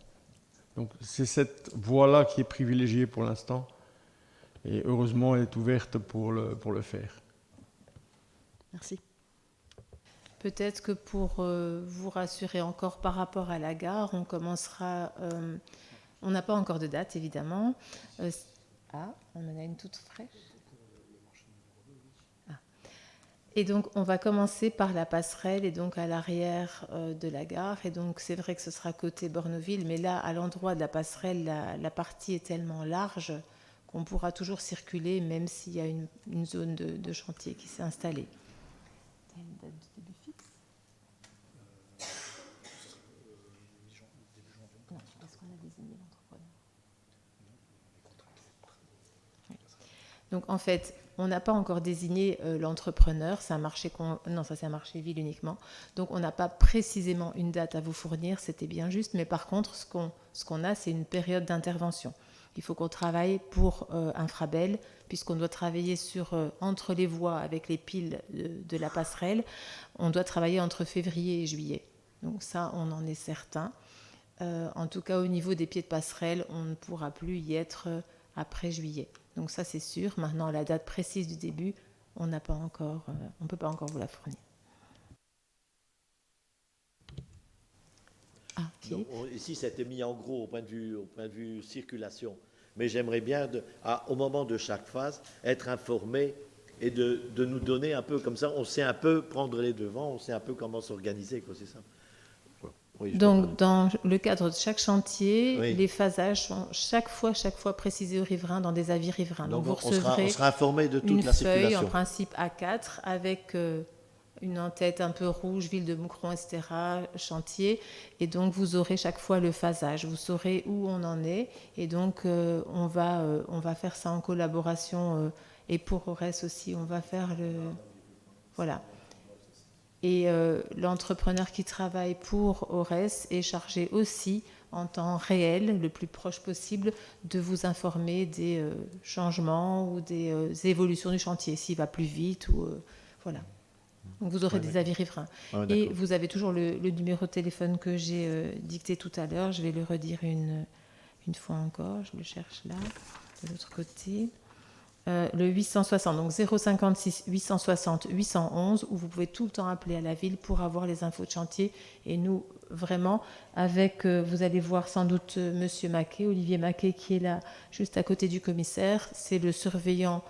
Donc c'est cette voie-là qui est privilégiée pour l'instant, et heureusement elle est ouverte pour le faire. Merci. Peut-être que pour vous rassurer encore par rapport à la gare, on commencera... on n'a pas encore de date, évidemment. On en a une toute fraîche. Et donc, on va commencer par la passerelle et donc à l'arrière de la gare. Et donc, c'est vrai que ce sera côté Bornoville, mais là, à l'endroit de la passerelle, la partie est tellement large qu'on pourra toujours circuler, même s'il y a une zone de chantier qui s'est installée. Il y a une date de début fixe ? Non, parce qu'on a désigné l'entrepreneur. Oui. Donc, en fait... On n'a pas encore désigné l'entrepreneur, c'est un marché c'est un marché ville uniquement. Donc on n'a pas précisément une date à vous fournir, c'était bien juste. Mais par contre, ce qu'on a, c'est une période d'intervention. Il faut qu'on travaille pour Infrabel, puisqu'on doit travailler entre les voies avec les piles de la passerelle. On doit travailler entre février et juillet. Donc ça, on en est certain. En tout cas, au niveau des pieds de passerelle, on ne pourra plus y être après juillet. Donc ça, c'est sûr. Maintenant, la date précise du début, on ne peut pas encore vous la fournir. chantier. Donc, ici, ça a été mis en gros au point de vue circulation. Mais j'aimerais bien, au moment de chaque phase, être informé et de nous donner un peu, comme ça, on sait un peu prendre les devants, on sait un peu comment s'organiser, quoi, c'est ça. Oui, donc, dans le cadre de chaque chantier, les phasages sont chaque fois précisés aux riverains dans des avis riverains. Donc vous recevrez on sera informé de toute la circulation. Une feuille, en principe A4, avec une en-tête un peu rouge, ville de Moucron, etc., chantier. Et donc vous aurez chaque fois le phasage. Vous saurez où on en est. Et donc on va faire ça en collaboration. Et pour Aurès aussi, on va faire le... Voilà. Et l'entrepreneur qui travaille pour Aurès est chargé aussi, en temps réel, le plus proche possible, de vous informer des changements ou des évolutions du chantier, s'il va plus vite ou voilà. Donc vous aurez des avis riverains. Et vous avez toujours le numéro de téléphone que j'ai dicté tout à l'heure. Je vais le redire une fois encore. Je le cherche là, de l'autre côté. Le 860, donc 056 860 811, où vous pouvez tout le temps appeler à la ville pour avoir les infos de chantier. Et nous, vraiment, avec, vous allez voir sans doute Monsieur Maquet, Olivier Maquet, qui est là, juste à côté du commissaire. C'est le surveillant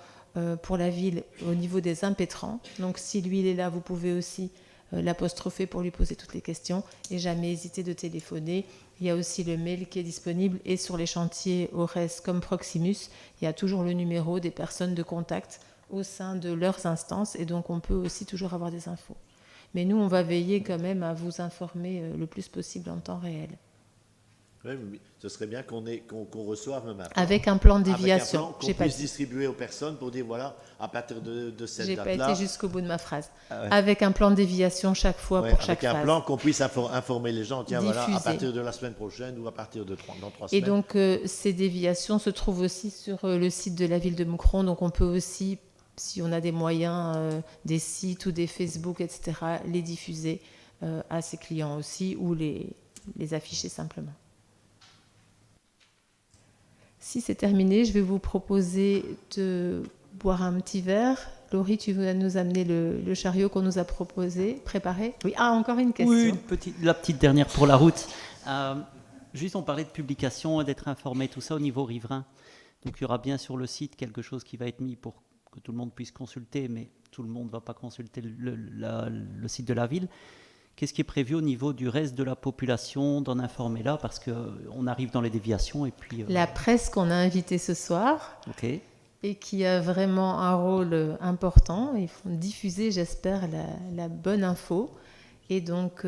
pour la ville au niveau des impétrants. Donc si lui, il est là, vous pouvez aussi l'apostropher pour lui poser toutes les questions. Et jamais hésiter de téléphoner. Il y a aussi le mail qui est disponible et sur les chantiers Aurès comme Proximus, il y a toujours le numéro des personnes de contact au sein de leurs instances et donc on peut aussi toujours avoir des infos. Mais nous, on va veiller quand même à vous informer le plus possible en temps réel. Oui, ce serait bien qu'on reçoive même avec un plan de déviation. Qu'on puisse distribuer aux personnes pour dire voilà, à partir de cette date-là. J'ai pas été jusqu'au bout de ma phrase. Avec un plan de déviation chaque fois pour chaque phase. Avec un plan qu'on puisse informer les gens. Tiens, voilà, à partir de la semaine prochaine ou à partir de dans 3 semaines. Et donc, ces déviations se trouvent aussi sur le site de la ville de Moucron. Donc, on peut aussi, si on a des moyens, des sites ou des Facebook, etc., les diffuser à ses clients aussi ou les afficher simplement. Si c'est terminé, je vais vous proposer de boire un petit verre. Laurie, tu vas nous amener le chariot qu'on nous a préparé. Oui, encore une question. Oui, la petite dernière pour la route. Juste, on parlait de publication et d'être informé, tout ça au niveau riverain. Donc, il y aura bien sur le site quelque chose qui va être mis pour que tout le monde puisse consulter, mais tout le monde ne va pas consulter le site de la ville. Qu'est-ce qui est prévu au niveau du reste de la population d'en informer là, parce qu'on arrive dans les déviations et puis... La presse qu'on a invitée ce soir, et qui a vraiment un rôle important. Ils font diffuser, j'espère, la bonne info. Et donc,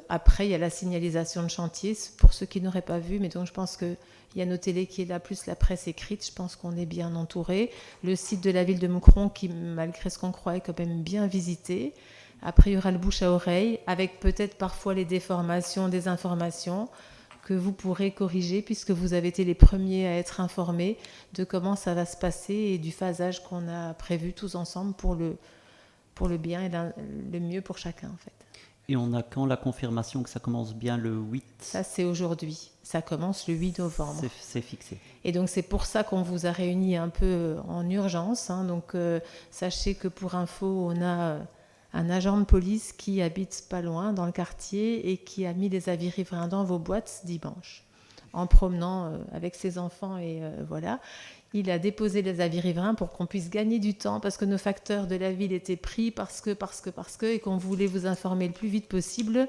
après, il y a la signalisation de chantier, pour ceux qui n'auraient pas vu. Mais donc, je pense qu'il y a nos télés qui est là, plus la presse écrite. Je pense qu'on est bien entouré. Le site de la ville de Moucron, qui, malgré ce qu'on croit, est quand même bien visité. Après, il y aura le bouche à oreille, avec peut-être parfois les déformations des informations que vous pourrez corriger, puisque vous avez été les premiers à être informés de comment ça va se passer et du phasage qu'on a prévu tous ensemble pour le bien et le mieux pour chacun, en fait. Et on a quand la confirmation que ça commence bien le 8 ? Ça, c'est aujourd'hui. Ça commence le 8 novembre. C'est fixé. Et donc, c'est pour ça qu'on vous a réunis un peu en urgence. Donc, sachez que pour info, on a un agent de police qui habite pas loin dans le quartier et qui a mis les avis riverains dans vos boîtes dimanche, en promenant avec ses enfants. Et voilà. Il a déposé les avis riverains pour qu'on puisse gagner du temps parce que nos facteurs de la ville étaient pris parce que et qu'on voulait vous informer le plus vite possible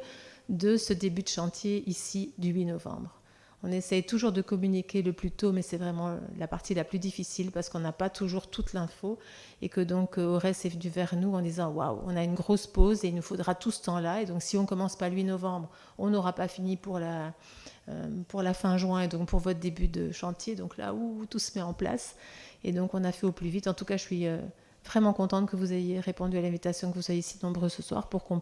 de ce début de chantier ici du 8 novembre. On essaye toujours de communiquer le plus tôt, mais c'est vraiment la partie la plus difficile parce qu'on n'a pas toujours toute l'info et que donc Aurès est venu vers nous en disant « Waouh, on a une grosse pause et il nous faudra tout ce temps-là. Et donc si on ne commence pas le 8 novembre, on n'aura pas fini pour la fin juin et donc pour votre début de chantier. Donc là où tout se met en place. Et donc on a fait au plus vite. En tout cas, je suis vraiment contente que vous ayez répondu à l'invitation, que vous soyez si nombreux ce soir pour qu'on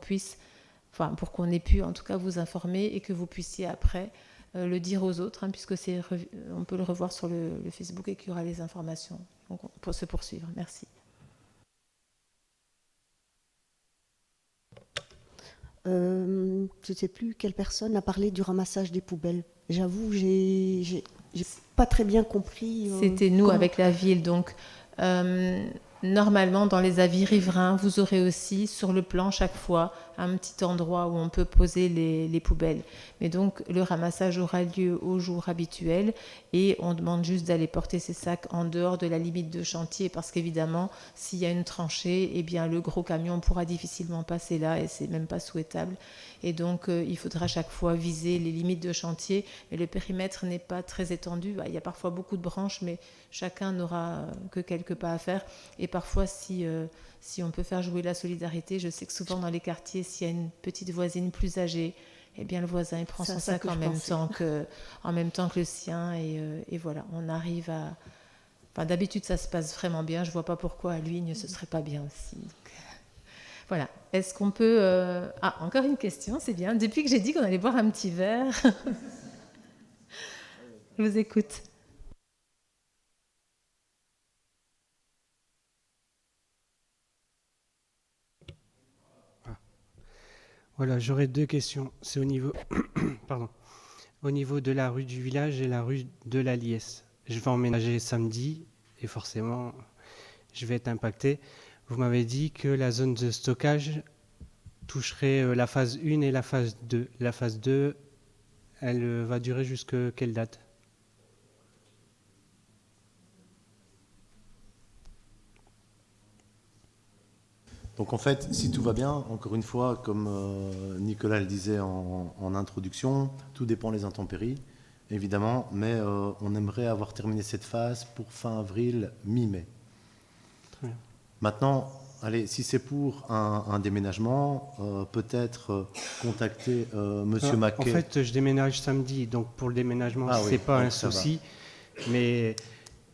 ait pu en tout cas vous informer et que vous puissiez après le dire aux autres, puisque on peut le revoir sur le Facebook et qu'il y aura les informations. Donc on peut se poursuivre. Merci. Je ne sais plus quelle personne a parlé du ramassage des poubelles. J'avoue, j'ai pas très bien compris. C'était nous avec la ville. Donc, normalement, dans les avis riverains, vous aurez aussi sur le plan chaque fois un petit endroit où on peut poser les poubelles. Mais donc le ramassage aura lieu au jour habituel et on demande juste d'aller porter ces sacs en dehors de la limite de chantier parce qu'évidemment, s'il y a une tranchée, eh bien, le gros camion pourra difficilement passer là et c'est même pas souhaitable. Et donc il faudra chaque fois viser les limites de chantier. Et le périmètre n'est pas très étendu. Il y a parfois beaucoup de branches, mais chacun n'aura que quelques pas à faire. Et parfois, si on peut faire jouer la solidarité, je sais que souvent dans les quartiers, s'il y a une petite voisine plus âgée, eh bien le voisin il prend son sac en même temps que le sien. Et voilà, on arrive à... Enfin, d'habitude, ça se passe vraiment bien. Je ne vois pas pourquoi à Luigne, ce ne serait pas bien aussi. Donc, voilà. Est-ce qu'on peut... Ah, encore une question, c'est bien. Depuis que j'ai dit qu'on allait boire un petit verre, je vous écoute. Voilà, j'aurais 2 questions. C'est au niveau, pardon, au niveau de la rue du village et la rue de la Liesse. Je vais emménager samedi et forcément, je vais être impacté. Vous m'avez dit que la zone de stockage toucherait la phase 1 et la phase 2. La phase 2, elle va durer jusqu'à quelle date ? Donc en fait, si tout va bien, encore une fois, comme Nicolas le disait en introduction, tout dépend des intempéries, évidemment, mais on aimerait avoir terminé cette phase pour fin avril, mi-mai. Très bien. Maintenant, allez, si c'est pour un déménagement, peut-être contacter Monsieur Maquet. En fait, je déménage samedi, donc pour le déménagement, c'est pas un souci, mais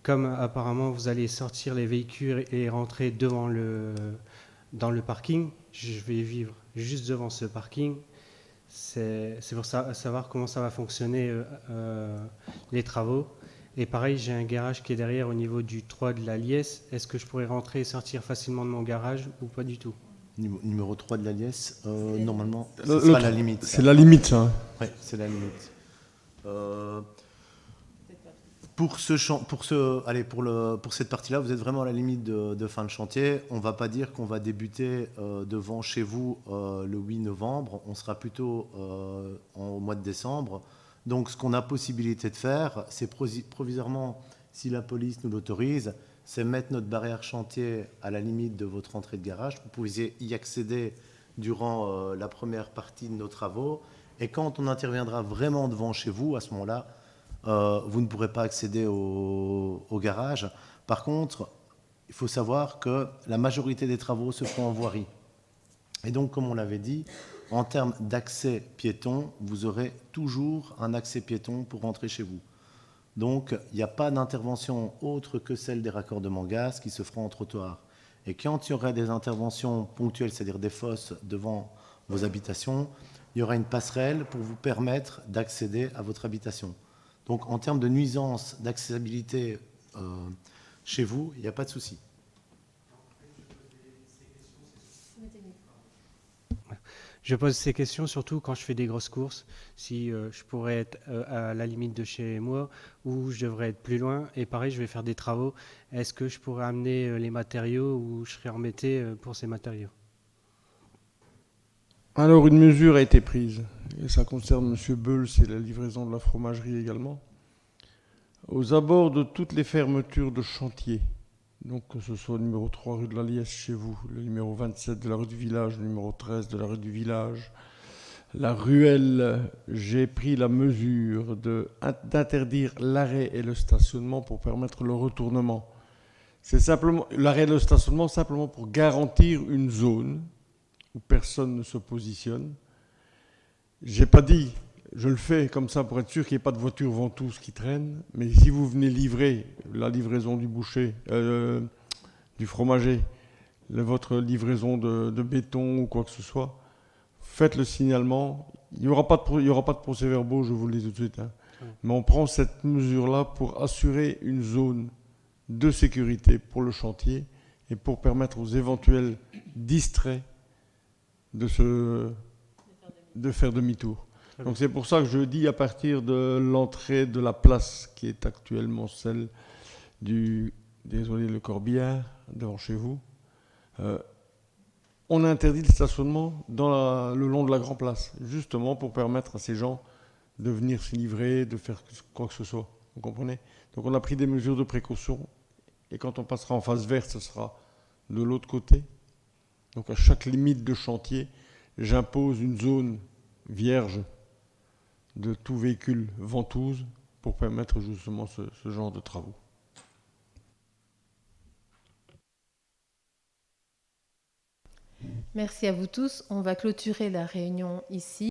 comme apparemment vous allez sortir les véhicules et rentrer dans le parking, je vais vivre juste devant ce parking. C'est pour savoir comment ça va fonctionner les travaux. Et pareil, j'ai un garage qui est derrière au niveau du 3 de la Liesse. Est-ce que je pourrais rentrer et sortir facilement de mon garage ou pas du tout ? Numéro 3 de la Liesse, normalement, ce sera la limite. C'est la limite, ça. Oui, c'est la limite. Pour cette partie-là, vous êtes vraiment à la limite de fin de chantier. On ne va pas dire qu'on va débuter devant chez vous le 8 novembre. On sera plutôt au mois de décembre. Donc, ce qu'on a possibilité de faire, c'est provisoirement, si la police nous l'autorise, c'est mettre notre barrière chantier à la limite de votre entrée de garage. Vous pouvez y accéder durant la première partie de nos travaux. Et quand on interviendra vraiment devant chez vous, à ce moment-là, vous ne pourrez pas accéder au garage. Par contre, il faut savoir que la majorité des travaux se font en voirie. Et donc, comme on l'avait dit, en termes d'accès piéton, vous aurez toujours un accès piéton pour rentrer chez vous. Donc, il n'y a pas d'intervention autre que celle des raccordements gaz qui se fera en trottoir. Et quand il y aura des interventions ponctuelles, c'est-à-dire des fosses devant vos habitations, il y aura une passerelle pour vous permettre d'accéder à votre habitation. Donc, en termes de nuisance, d'accessibilité chez vous, il n'y a pas de souci. Je pose ces questions surtout quand je fais des grosses courses, si je pourrais être à la limite de chez moi ou je devrais être plus loin. Et pareil, je vais faire des travaux. Est-ce que je pourrais amener les matériaux ou je serais embêté pour ces matériaux ? Alors, une mesure a été prise, et ça concerne M. Beul, c'est la livraison de la fromagerie également. Aux abords de toutes les fermetures de chantier, donc que ce soit le numéro 3 rue de la Liesse chez vous, le numéro 27 de la rue du village, le numéro 13 de la rue du village, la ruelle, j'ai pris la mesure d'interdire l'arrêt et le stationnement pour permettre le retournement. C'est simplement l'arrêt et le stationnement simplement pour garantir une zone où personne ne se positionne. J'ai pas dit, je le fais comme ça pour être sûr qu'il n'y ait pas de voitures ventouses qui traînent, mais si vous venez livrer la livraison du boucher, du fromager, votre livraison de béton ou quoi que ce soit, faites le signalement. Il n'y aura pas de procès-verbaux, je vous le dis tout de suite. Mais on prend cette mesure-là pour assurer une zone de sécurité pour le chantier et pour permettre aux éventuels distraits de faire demi-tour. Donc c'est pour ça que je dis à partir de l'entrée de la place qui est actuellement celle désolé, le Corbillard, devant chez vous, on a interdit le stationnement le long de la Grand Place, justement pour permettre à ces gens de venir s'y livrer, de faire quoi que ce soit. Vous comprenez? Donc on a pris des mesures de précaution, et quand on passera en phase verte, ce sera de l'autre côté. Donc à chaque limite de chantier, j'impose une zone vierge de tout véhicule ventouse pour permettre justement ce genre de travaux. Merci à vous tous. On va clôturer la réunion ici.